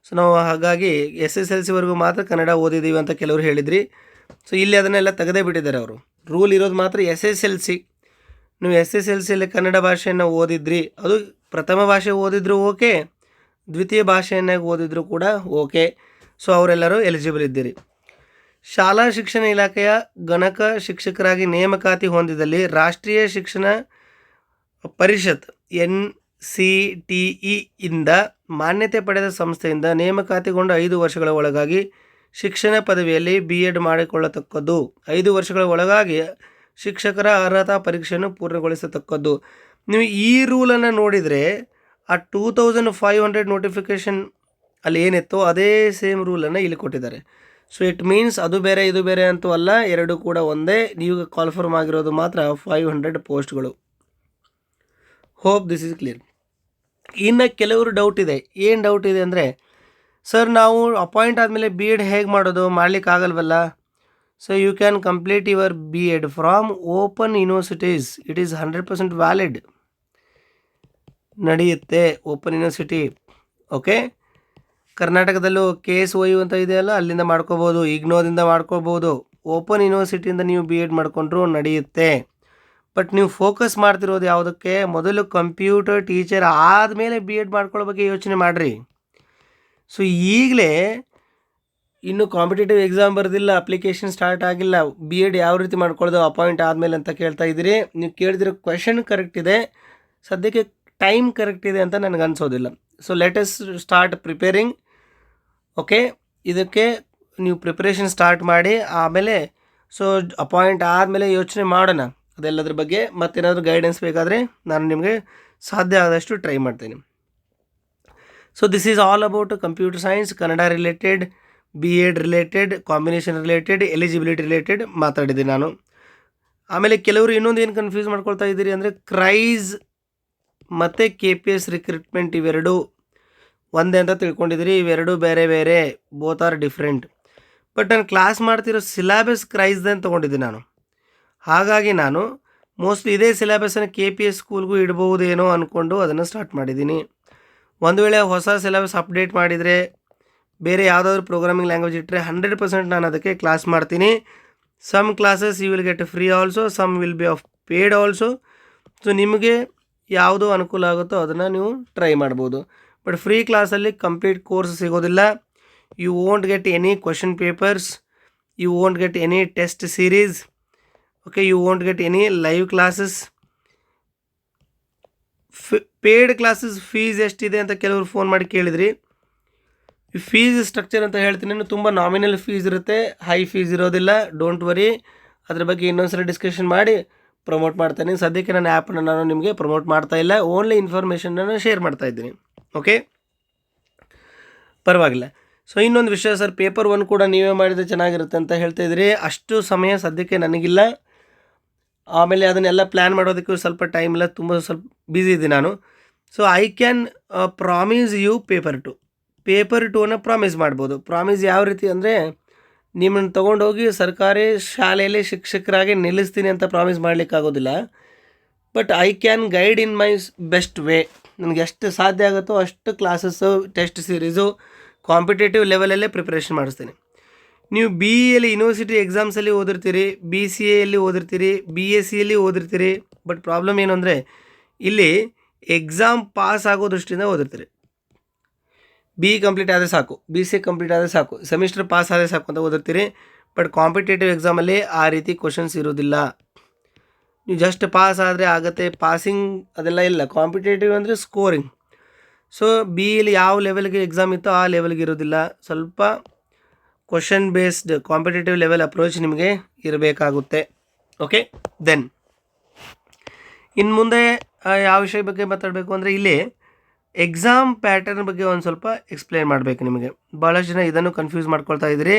ಸೊ ನಾವು ಹಾಗಾಗಿ SSLCವರೆಗೂ ಮಾತ್ರ ಕನ್ನಡ ಓದಿದ್ದೀವಿ ಅಂತ ಕೆಲವರು ಹೇಳಿದ್ರಿ. ಸೊ ಇಲ್ಲಿ ಅದನ್ನೆಲ್ಲ ತೆಗೆದೇ ಬಿಟ್ಟಿದ್ದಾರೆ ಅವರು. ರೂಲ್ ಇರೋದು ಮಾತ್ರ SSLC. ನೀವು SSLCಯಲ್ಲಿ ಕನ್ನಡ ಭಾಷೆಯನ್ನು ಓದಿದ್ರಿ, ಅದು ಪ್ರಥಮ ಭಾಷೆ ಓದಿದ್ರು ಓಕೆ, ದ್ವಿತೀಯ ಭಾಷೆಯನ್ನಾಗಿ ಓದಿದ್ರು ಕೂಡ ಓಕೆ. ಸೊ ಅವರೆಲ್ಲರೂ ಎಲಿಜಿಬಲ್ ಇದ್ದೀರಿ. ಶಾಲಾ ಶಿಕ್ಷಣ ಇಲಾಖೆಯ ಗಣಕ ಶಿಕ್ಷಕರಾಗಿ ನೇಮಕಾತಿ ಹೊಂದಿದಲ್ಲಿ ರಾಷ್ಟ್ರೀಯ ಶಿಕ್ಷಣ ಪರಿಷತ್ NCTE ಇಂದ ಮಾನ್ಯತೆ ಪಡೆದ ಸಂಸ್ಥೆಯಿಂದ ನೇಮಕಾತಿಗೊಂಡ 5 ವರ್ಷಗಳ ಒಳಗಾಗಿ ಶಿಕ್ಷಣ ಪದವಿಯಲ್ಲಿ BEd ಮಾಡಿಕೊಳ್ಳತಕ್ಕದ್ದು. 5 ವರ್ಷಗಳ ಒಳಗಾಗಿ ಶಿಕ್ಷಕರ ಅರ್ಹತಾ ಪರೀಕ್ಷೆಯನ್ನು ಪೂರ್ಣಗೊಳಿಸತಕ್ಕದ್ದು. ನೀವು ಈ ರೂಲನ್ನು ನೋಡಿದರೆ ಆ 2500 ನೋಟಿಫಿಕೇಷನ್ ಅಲ್ಲಿ ಏನಿತ್ತು ಅದೇ ಸೇಮ್ ರೂಲನ್ನು ಇಲ್ಲಿ ಕೊಟ್ಟಿದ್ದಾರೆ. ಸೊ ಇಟ್ ಮೀನ್ಸ್ ಅದು ಬೇರೆ ಇದು ಬೇರೆ ಅಂತೂ ಅಲ್ಲ, ಎರಡು ಕೂಡ ಒಂದೇ. ನೀವು ಕಾಲ್ಫರ್ಮ್ ಆಗಿರೋದು ಮಾತ್ರ 500 ಪೋಸ್ಟ್ಗಳು. Hope this is clear. ಇನ್ನು ಕೆಲವರು ಡೌಟ್ ಇದೆ. ಏನು ಡೌಟ್ ಇದೆ ಅಂದರೆ, ಸರ್ ನಾವು ಅಪಾಯಿಂಟ್ ಆದಮೇಲೆ BEd ಹೇಗೆ ಮಾಡೋದು, ಮಾಡಲಿಕ್ಕಾಗಲ್ವಲ್ಲ? So you can complete your BEd from open universities. It is 100% valid, ನಡೆಯುತ್ತೆ ಓಪನ್ ಯೂನಿವರ್ಸಿಟಿ. ಓಕೆ, ಕರ್ನಾಟಕದಲ್ಲೂ KSOU ಅಂತ ಇದೆಯಲ್ಲ, ಅಲ್ಲಿಂದ ಮಾಡ್ಕೋಬೋದು, ಇಗ್ನೋದಿಂದ ಮಾಡ್ಕೋಬೋದು. ಓಪನ್ ಯೂನಿವರ್ಸಿಟಿಯಿಂದ ನೀವು BEd ಮಾಡಿಕೊಂಡ್ರೂ ನಡೆಯುತ್ತೆ. ಬಟ್ ನೀವು ಫೋಕಸ್ ಮಾಡ್ತಿರೋದು ಯಾವುದಕ್ಕೆ? ಮೊದಲು ಕಂಪ್ಯೂಟರ್ ಟೀಚರ್ ಆದಮೇಲೆ BEd ಮಾಡ್ಕೊಳ್ಳೋ ಬಗ್ಗೆ ಯೋಚನೆ ಮಾಡಿರಿ. ಸೊ ಈಗಲೇ ಇನ್ನು ಕಾಂಪಿಟೇಟಿವ್ ಎಕ್ಸಾಮ್ ಬರೋದಿಲ್ಲ, ಅಪ್ಲಿಕೇಶನ್ ಸ್ಟಾರ್ಟ್ ಆಗಿಲ್ಲ, BEd ಯಾವ ರೀತಿ ಮಾಡ್ಕೊಳ್ಳೋದು ಅಪಾಯಿಂಟ್ ಆದಮೇಲೆ ಅಂತ ಕೇಳ್ತಾ ಇದ್ದೀರಿ. ನೀವು ಕೇಳಿದಿರೋ ಕ್ವೆಶನ್ ಕರೆಕ್ಟ್ ಇದೆ, ಸದ್ಯಕ್ಕೆ ಟೈಮ್ ಕರೆಕ್ಟ್ ಇದೆ ಅಂತ ನನಗೆ ಅನಿಸೋದಿಲ್ಲ. So let us start preparing. Okay, ಇದಕ್ಕೆ ನೀವು ಪ್ರಿಪರೇಷನ್ ಸ್ಟಾರ್ಟ್ ಮಾಡಿ, ಆಮೇಲೆ ಸೊ ಅಪಾಯಿಂಟ್ ಆದಮೇಲೆ ಯೋಚನೆ ಮಾಡೋಣ ಅದೆಲ್ಲದ್ರ ಬಗ್ಗೆ. ಮತ್ತೇನಾದರೂ ಗೈಡೆನ್ಸ್ ಬೇಕಾದರೆ ನಾನು ನಿಮಗೆ ಸಾಧ್ಯ ಆದಷ್ಟು ಟ್ರೈ ಮಾಡ್ತೀನಿ. So this is all about computer science, Kannada related, BEd related, combination related, eligibility related ಮಾತಾಡಿದ್ದೀನಿ ನಾನು. ಆಮೇಲೆ ಕೆಲವರು ಇನ್ನೊಂದು ಏನು ಕನ್ಫ್ಯೂಸ್ ಮಾಡ್ಕೊಳ್ತಾ ಇದ್ದೀರಿ ಅಂದರೆ, ಕ್ರೈಸ್ ಮತ್ತು KPS ರಿಕ್ರೂಟ್ಮೆಂಟ್ ಇವೆರಡು ಒಂದೇ ಅಂತ ತಿಳ್ಕೊಂಡಿದ್ದೀರಿ. ಇವೆರಡು ಬೇರೆ ಬೇರೆ, ಬೋತ್ ಆರ್ ಡಿಫ್ರೆಂಟ್. ಬಟ್ ನಾನು ಕ್ಲಾಸ್ ಮಾಡ್ತಿರೋ ಸಿಲೆಬಸ್ ಕ್ರೈಸ್ದನ್ನು ತೊಗೊಂಡಿದ್ದೀನಿ ನಾನು. ಹಾಗಾಗಿ ನಾನು ಮೋಸ್ಟ್ಲಿ ಇದೇ ಸಿಲೆಬಸನ್ನು KPS ಸ್ಕೂಲ್ಗೂ ಇಡ್ಬೋದೇನೋ ಅಂದ್ಕೊಂಡು ಅದನ್ನು ಸ್ಟಾರ್ಟ್ ಮಾಡಿದ್ದೀನಿ. ಒಂದು ವೇಳೆ ಹೊಸ ಸಿಲೆಬಸ್ ಅಪ್ಡೇಟ್ ಮಾಡಿದರೆ, ಬೇರೆ ಯಾವುದಾದ್ರೂ ಪ್ರೋಗ್ರಾಮಿಂಗ್ ಲ್ಯಾಂಗ್ವೇಜ್ ಇಟ್ಟರೆ 100% ನಾನು ಅದಕ್ಕೆ ಕ್ಲಾಸ್ ಮಾಡ್ತೀನಿ. Some classes you will get free also, some will be of paid also. So ನಿಮಗೆ ಯಾವುದು ಅನುಕೂಲ ಆಗುತ್ತೋ ಅದನ್ನು ನೀವು ಟ್ರೈ ಮಾಡ್ಬೋದು. ಬಟ್ ಫ್ರೀ ಕ್ಲಾಸಲ್ಲಿ ಕಂಪ್ಲೀಟ್ ಕೋರ್ಸ್ ಸಿಗೋದಿಲ್ಲ. You won't get any question papers, you won't get any test series. Okay, you won't get any live classes. Paid classes fees ಎಷ್ಟಿದೆ ಅಂತ ಕೆಲವರು ಫೋನ್ ಮಾಡಿ ಕೇಳಿದ್ರಿ. ಈ ಫೀಸ್ ಸ್ಟ್ರಕ್ಚರ್ ಅಂತ ಹೇಳ್ತೀನಿ, ತುಂಬ ನಾಮಿನಲ್ ಫೀಸ್ ಇರುತ್ತೆ, ಹೈ ಫೀಸ್ ಇರೋದಿಲ್ಲ. ಡೋಂಟ್ ವರಿ, ಅದ್ರ ಬಗ್ಗೆ ಇನ್ನೊಂದ್ಸಲ ಡಿಸ್ಕಷನ್ ಮಾಡಿ ಪ್ರಮೋಟ್ ಮಾಡ್ತಾನೆ. ಸದ್ಯಕ್ಕೆ ನನ್ನ ಆ್ಯಪನ್ನು ನಾನು ನಿಮಗೆ ಪ್ರಮೋಟ್ ಮಾಡ್ತಾ ಇಲ್ಲ, ಓನ್ಲಿ ಇನ್ಫಾರ್ಮೇಷನನ್ನು ಶೇರ್ ಮಾಡ್ತಾ ಇದ್ದೀನಿ. ಓಕೆ, ಪರವಾಗಿಲ್ಲ. ಸೊ ಇನ್ನೊಂದು ವಿಷಯ ಸರ್, ಪೇಪರ್ 1 ಕೂಡ ನೀವೇ ಮಾಡಿದರೆ ಚೆನ್ನಾಗಿರುತ್ತೆ ಅಂತ ಹೇಳ್ತಾ ಇದ್ದೀರಿ. ಅಷ್ಟು ಸಮಯ ಸದ್ಯಕ್ಕೆ ನನಗಿಲ್ಲ. ಆಮೇಲೆ ಅದನ್ನೆಲ್ಲ ಪ್ಲ್ಯಾನ್ ಮಾಡೋದಕ್ಕೂ ಸ್ವಲ್ಪ ಟೈಮ್ ಇಲ್ಲ, ಸ್ವಲ್ಪ ಬ್ಯುಸಿ ಇದ್ದೀನಿ ನಾನು. So I can promise you paper 2ನ ಪ್ರಾಮಿಸ್ ಮಾಡ್ಬೋದು. ಪ್ರಾಮಿಸ್ ಯಾವ ರೀತಿ ಅಂದರೆ, ನಿಮ್ಮನ್ನು ತೊಗೊಂಡೋಗಿ ಸರ್ಕಾರಿ ಶಾಲೆಯಲ್ಲಿ ಶಿಕ್ಷಕರಾಗಿ ನಿಲ್ಲಿಸ್ತೀನಿ ಅಂತ ಪ್ರಾಮಿಸ್ ಮಾಡಲಿಕ್ಕಾಗೋದಿಲ್ಲ. But I can guide in my best way. ನನಗೆ ಎಷ್ಟು ಸಾಧ್ಯ ಆಗುತ್ತೋ ಅಷ್ಟು ಕ್ಲಾಸಸ್ಸು, ಟೆಸ್ಟ್ ಸೀರೀಸು, ಕಾಂಪಿಟೇಟಿವ್ ಲೆವೆಲಲ್ಲೇ ಪ್ರಿಪ್ರೇಷನ್ ಮಾಡಿಸ್ತೀನಿ. ನೀವು BEಯಲ್ಲಿ ಯೂನಿವರ್ಸಿಟಿ ಎಕ್ಸಾಮ್ಸಲ್ಲಿ ಓದಿರ್ತೀರಿ, BCAಯಲ್ಲಿ ಓದಿರ್ತೀರಿ, BSCಯಲ್ಲಿ ಓದಿರ್ತೀರಿ. ಬಟ್ ಪ್ರಾಬ್ಲಮ್ ಏನು ಅಂದರೆ, ಇಲ್ಲಿ ಎಕ್ಸಾಮ್ ಪಾಸ್ ಆಗೋ ದೃಷ್ಟಿಯಿಂದ ಓದಿರ್ತೀರಿ. BE ಕಂಪ್ಲೀಟ್ ಆದರೆ ಸಾಕು, BCA ಕಂಪ್ಲೀಟ್ ಆದರೆ ಸಾಕು, ಸೆಮಿಸ್ಟರ್ ಪಾಸ್ ಆದರೆ ಸಾಕು ಅಂತ ಓದಿರ್ತೀರಿ. ಬಟ್ ಕಾಂಪಿಟೇಟಿವ್ ಎಕ್ಸಾಮಲ್ಲಿ ಆ ರೀತಿ ಕ್ವಶನ್ಸ್ ಇರೋದಿಲ್ಲ. ನೀವು ಜಸ್ಟ್ ಪಾಸ್ ಆದರೆ ಆಗುತ್ತೆ, ಪಾಸಿಂಗ್ ಅದೆಲ್ಲ ಇಲ್ಲ. ಕಾಂಪಿಟೇಟಿವ್ ಅಂದರೆ ಸ್ಕೋರಿಂಗ್. ಸೊ BEಯಲ್ಲಿ ಯಾವ ಲೆವೆಲ್ಗೆ ಎಕ್ಸಾಮ್ ಇತ್ತೋ ಆ ಲೆವೆಲ್ಗೆ ಇರೋದಿಲ್ಲ. ಸ್ವಲ್ಪ question based competitive level approach ನಿಮಗೆ ಇರಬೇಕಾಗುತ್ತೆ. ಓಕೆ, ದೆನ್ ಇನ್ನು ಮುಂದೆ ಯಾವ ವಿಷಯ ಬಗ್ಗೆ ಮಾತಾಡಬೇಕು ಅಂದರೆ, ಇಲ್ಲಿ ಎಕ್ಸಾಮ್ ಪ್ಯಾಟರ್ನ್ ಬಗ್ಗೆ ಒಂದು ಸ್ವಲ್ಪ ಎಕ್ಸ್ಪ್ಲೇನ್ ಮಾಡಬೇಕು ನಿಮಗೆ. ಭಾಳಷ್ಟು ಜನ ಇದನ್ನು ಕನ್ಫ್ಯೂಸ್ ಮಾಡ್ಕೊಳ್ತಾ ಇದ್ದೀರಿ.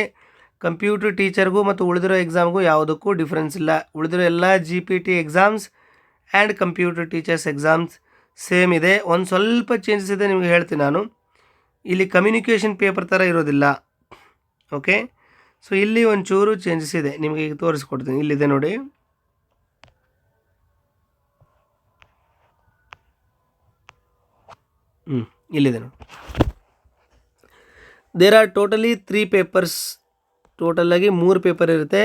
ಕಂಪ್ಯೂಟರ್ ಟೀಚರ್ಗೂ ಮತ್ತು ಉಳಿದಿರೋ ಎಕ್ಸಾಮ್ಗೂ ಯಾವುದಕ್ಕೂ ಡಿಫ್ರೆನ್ಸ್ ಇಲ್ಲ. ಉಳಿದಿರೋ ಎಲ್ಲ GPT exams and computer teachers exams same ಇದೆ. ಒಂದು ಸ್ವಲ್ಪ ಚೇಂಜಸ್ ಇದೆ, ನಿಮಗೆ ಹೇಳ್ತೀನಿ ನಾನು. ಇಲ್ಲಿ ಕಮ್ಯುನಿಕೇಷನ್ ಪೇಪರ್ ಥರ ಇರೋದಿಲ್ಲ. ಓಕೆ, ಸೊ ಇಲ್ಲಿ ಒಂಚೂರು ಚೇಂಜಸ್ ಇದೆ, ನಿಮಗೆ ಈಗ ತೋರಿಸ್ಕೊಡ್ತೀನಿ. ಇಲ್ಲಿದೆ ನೋಡಿ, ಇಲ್ಲಿದೆ ನೋಡಿ. There are totally 3 papers. ಟೋಟಲಾಗಿ 3 ಪೇಪರ್ ಇರುತ್ತೆ.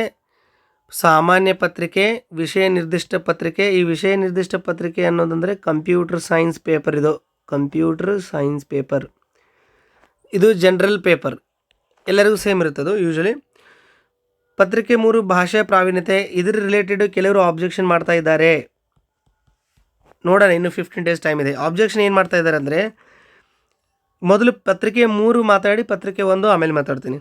ಸಾಮಾನ್ಯ ಪತ್ರಿಕೆ, ವಿಷಯ ನಿರ್ದಿಷ್ಟ ಪತ್ರಿಕೆ. ಈ ವಿಷಯ ನಿರ್ದಿಷ್ಟ ಪತ್ರಿಕೆ ಅನ್ನೋದಂದರೆ ಕಂಪ್ಯೂಟರ್ ಸೈನ್ಸ್ ಪೇಪರ್. ಇದು ಕಂಪ್ಯೂಟರ್ ಸೈನ್ಸ್ ಪೇಪರ್. ಇದು ಜನರಲ್ ಪೇಪರ್. ಎಲ್ಲರಿಗೂ ಸೇಮ್ ಇರುತ್ತದು ಯೂಶ್ವಲಿ. ಪತ್ರಿಕೆ 3 ಭಾಷಾ ಪ್ರಾವೀಣ್ಯತೆ, ಇದರ ರಿಲೇಟೆಡ್ ಕೆಲವರು ಆಬ್ಜೆಕ್ಷನ್ ಮಾಡ್ತಾ ಇದ್ದಾರೆ. ನೋಡೋಣ, ಇನ್ನು 15 ಡೇಸ್ ಟೈಮ್ ಇದೆ. ಆಬ್ಜೆಕ್ಷನ್ ಏನು ಮಾಡ್ತಾ ಇದ್ದಾರೆ ಅಂದರೆ, ಮೊದಲು ಪತ್ರಿಕೆ 3 ಮಾತಾಡಿ ಪತ್ರಿಕೆ 1 ಆಮೇಲೆ ಮಾತಾಡ್ತೀನಿ.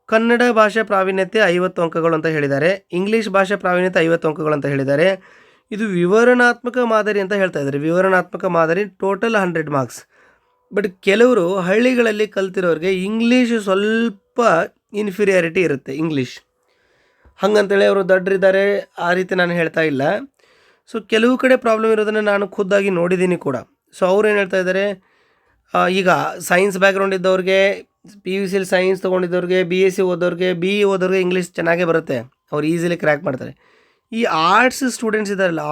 ಕನ್ನಡ ಭಾಷಾ ಪ್ರಾವೀಣ್ಯತೆ 50 ಅಂಕಗಳು ಅಂತ ಹೇಳಿದ್ದಾರೆ. ಇಂಗ್ಲೀಷ್ ಭಾಷಾ ಪ್ರಾವೀಣ್ಯತೆ 50 ಅಂಕಗಳು ಅಂತ ಹೇಳಿದ್ದಾರೆ. ಇದು ವಿವರಣಾತ್ಮಕ ಮಾದರಿ ಅಂತ ಹೇಳ್ತಾ ಇದ್ದಾರೆ. ವಿವರಣಾತ್ಮಕ ಮಾದರಿ ಟೋಟಲ್ 100 ಮಾರ್ಕ್ಸ್. ಬಟ್ ಕೆಲವರು ಹಳ್ಳಿಗಳಲ್ಲಿ ಕಲ್ತಿರೋರಿಗೆ ಇಂಗ್ಲೀಷ್ ಸ್ವಲ್ಪ ಇನ್ಫೀರಿಯಾರಿಟಿ ಇರುತ್ತೆ. ಇಂಗ್ಲೀಷ್ ಹಂಗಂತೇಳಿ ಅವರು ದಡ್ಡರಿದ್ದಾರೆ ಆ ರೀತಿ ನಾನು ಹೇಳ್ತಾ ಇಲ್ಲ. ಸೊ ಕೆಲವು ಕಡೆ ಪ್ರಾಬ್ಲಮ್ ಇರೋದನ್ನು ನಾನು ಖುದ್ದಾಗಿ ನೋಡಿದ್ದೀನಿ ಕೂಡ. ಸೊ ಅವ್ರು ಏನು ಹೇಳ್ತಾ ಇದ್ದಾರೆ, ಈಗ ಸೈನ್ಸ್ ಬ್ಯಾಕ್ಗ್ರೌಂಡ್ ಇದ್ದವ್ರಿಗೆ, PUC ಸೈನ್ಸ್ ತೊಗೊಂಡಿದ್ದವ್ರಿಗೆ, BSc ಓದೋರಿಗೆ, BE ಓದೋರಿಗೆ ಇಂಗ್ಲೀಷ್ ಚೆನ್ನಾಗೇ ಬರುತ್ತೆ, ಅವ್ರು ಈಸಿಲಿ ಕ್ರ್ಯಾಕ್ ಮಾಡ್ತಾರೆ. ಈ ಆರ್ಟ್ಸ್ ಸ್ಟೂಡೆಂಟ್ಸ್ ಇದ್ದಾರಲ್ಲ,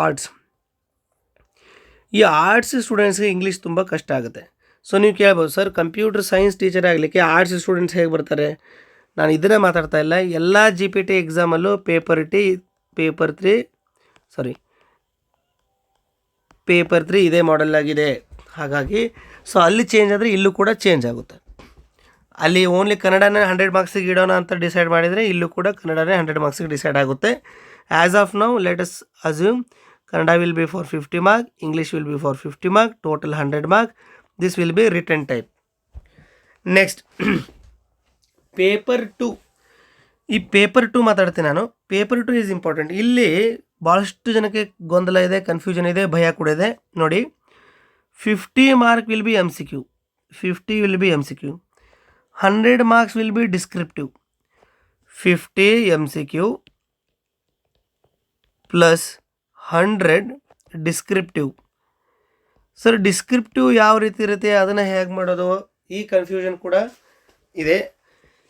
ಈ ಆರ್ಟ್ಸ್ ಸ್ಟೂಡೆಂಟ್ಸ್ಗೆ ಇಂಗ್ಲೀಷ್ ತುಂಬ ಕಷ್ಟ ಆಗುತ್ತೆ. ಸೊ ನೀವು ಕೇಳ್ಬೋದು, ಸರ್ ಕಂಪ್ಯೂಟರ್ ಸೈನ್ಸ್ ಟೀಚರ್ ಆಗಲಿಕ್ಕೆ ಆರ್ಟ್ಸ್ ಸ್ಟೂಡೆಂಟ್ಸ್ ಹೇಗೆ ಬರ್ತಾರೆ? ನಾನು ಇದನ್ನೇ ಮಾತಾಡ್ತಾ ಇಲ್ಲ. ಎಲ್ಲ GPT ಎಕ್ಸಾಮಲ್ಲೂ ಪೇಪರ್ 3 ಇದೇ ಮಾಡೆಲ್ ಆಗಿದೆ. ಹಾಗಾಗಿ ಸೊ ಅಲ್ಲಿ ಚೇಂಜ್ ಆದರೆ ಇಲ್ಲೂ ಕೂಡ ಚೇಂಜ್ ಆಗುತ್ತೆ. ಅಲ್ಲಿ ಓನ್ಲಿ ಕನ್ನಡನೇ 100 ಮಾರ್ಕ್ಸಿಗೆ ಇಡೋಣ ಅಂತ ಡಿಸೈಡ್ ಮಾಡಿದರೆ ಇಲ್ಲೂ ಕೂಡ ಕನ್ನಡನೇ 100 ಮಾರ್ಕ್ಸಿಗೆ ಡಿಸೈಡ್ ಆಗುತ್ತೆ. As of now let us assume Kannada will be for 50 mark, English will be for 50 mark, total 100 mark. This will be return type. Next paper 2. ಈ ಪೇಪರ್ 2 ಮಾತಾಡ್ತೀನಿ ನಾನು. Paper 2 is important. ಇಲ್ಲಿ ಭಾಳಷ್ಟು ಜನಕ್ಕೆ ಗೊಂದಲ ಇದೆ, ಕನ್ಫ್ಯೂಷನ್ ಇದೆ, ಭಯ ಕೂಡ ಇದೆ. ನೋಡಿ, 50 mark will be MCQ, 50 will be MCQ, 100 marks will be descriptive. 50 MCQ plus 100 descriptive. Sir descriptive ಯಾವ ರೀತಿ ಇರುತ್ತೆ, ಅದನ್ನು ಹೇಗೆ ಮಾಡೋದು, ಈ ಕನ್ಫ್ಯೂಷನ್ ಕೂಡ ಇದೆ.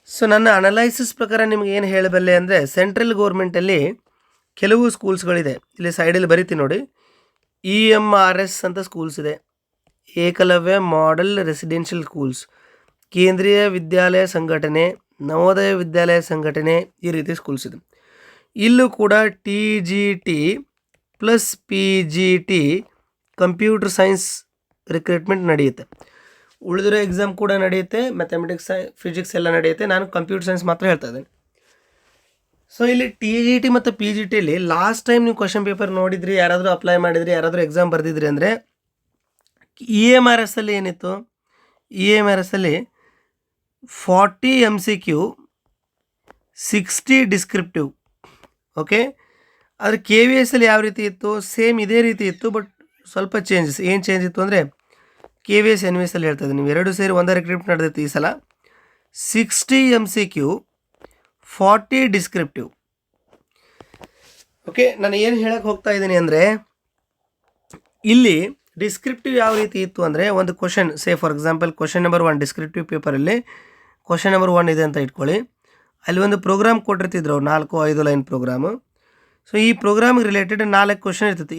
ಸೊ ನನ್ನ ಅನಲೈಸಿಸ್ ಪ್ರಕಾರ ನಿಮ್ಗೆ ಏನು ಹೇಳಬಲ್ಲೆ ಅಂದರೆ, ಸೆಂಟ್ರಲ್ ಗೌರ್ಮೆಂಟಲ್ಲಿ ಕೆಲವು ಸ್ಕೂಲ್ಸ್ಗಳಿದೆ. ಇಲ್ಲಿ ಸೈಡಲ್ಲಿ ಬರೀತೀನಿ ನೋಡಿ, EMRS ಅಂತ ಸ್ಕೂಲ್ಸ್ ಇದೆ, ಏಕಲವ್ಯ ಮಾಡೆಲ್ ರೆಸಿಡೆನ್ಷಿಯಲ್ ಸ್ಕೂಲ್ಸ್, ಕೇಂದ್ರೀಯ ವಿದ್ಯಾಲಯ ಸಂಘಟನೆ, ನವೋದಯ ವಿದ್ಯಾಲಯ ಸಂಘಟನೆ, ಈ ರೀತಿ ಸ್ಕೂಲ್ಸ್ ಇದೆ. ಇಲ್ಲೂ ಕೂಡ TGT plus PGT computer science recruitment ನಡೆಯುತ್ತೆ. ಉಳಿದಿರೋ ಎಕ್ಸಾಮ್ ಕೂಡ ನಡೆಯುತ್ತೆ, ಮ್ಯಾಥಮೆಟಿಕ್ಸ್, ಫಿಸಿಕ್ಸ್ ಎಲ್ಲ ನಡೆಯುತ್ತೆ. ನಾನು ಕಂಪ್ಯೂಟರ್ ಸೈನ್ಸ್ ಮಾತ್ರ ಹೇಳ್ತಾ ಇದ್ದೇನೆ. ಸೊ ಇಲ್ಲಿ TGT ಮತ್ತು PGTಯಲ್ಲಿ ಲಾಸ್ಟ್ ಟೈಮ್ ನೀವು ಕ್ವಶನ್ ಪೇಪರ್ ನೋಡಿದ್ರಿ, ಯಾರಾದರೂ ಅಪ್ಲೈ ಮಾಡಿದ್ರಿ, ಯಾರಾದರೂ ಎಕ್ಸಾಮ್ ಬರೆದಿದ್ರಿ ಅಂದರೆ, EMRSಲ್ಲಿ ಏನಿತ್ತು, EMRSಲ್ಲಿ 40 MCQ, 60 ಡಿಸ್ಕ್ರಿಪ್ಟಿವ್. ಓಕೆ, ಆದರೆ KVSಲ್ಲಿ ಯಾವ ರೀತಿ ಇತ್ತು, ಸೇಮ್ ಇದೇ ರೀತಿ ಇತ್ತು, ಬಟ್ ಸ್ವಲ್ಪ ಚೇಂಜಸ್. ಏನು ಚೇಂಜ್ ಇತ್ತು ಅಂದರೆ, KVS NVSಲ್ಲಿ ಹೇಳ್ತಾ ಇದ್ದೀನಿ, ನೀವು ಎರಡು ಸೇರಿ ಒಂದೇ ರಿಕ್ರೂಟ್ಮೆಂಟ್ ನಡೆದಿತ್ತು ಈ ಸಲ. 60 MCQ, 40 ಡಿಸ್ಕ್ರಿಪ್ಟಿವ್. ಓಕೆ, ನಾನು ಏನು ಹೇಳಕ್ಕೆ ಹೋಗ್ತಾ ಇದ್ದೀನಿ ಅಂದರೆ, ಇಲ್ಲಿ ಡಿಸ್ಕ್ರಿಪ್ಟಿವ್ ಯಾವ ರೀತಿ ಇತ್ತು ಅಂದರೆ, ಒಂದು question, say for example question number 1 descriptive ಪೇಪರಲ್ಲಿ ಕ್ವಶನ್ ನಂಬರ್ 1 ಇದೆ ಅಂತ ಇಟ್ಕೊಳ್ಳಿ. ಅಲ್ಲಿ ಒಂದು ಪ್ರೋಗ್ರಾಮ್ ಕೊಟ್ಟಿರ್ತಿದ್ರು, 4-5 ಲೈನ್ ಪ್ರೋಗ್ರಾಮು. ಸೊ ಈ ಪ್ರೋಗ್ರಾಮಿಗೆ ರಿಲೇಟೆಡ್ 4 ಕ್ವಶನ್ ಇರ್ತಿತ್ತು,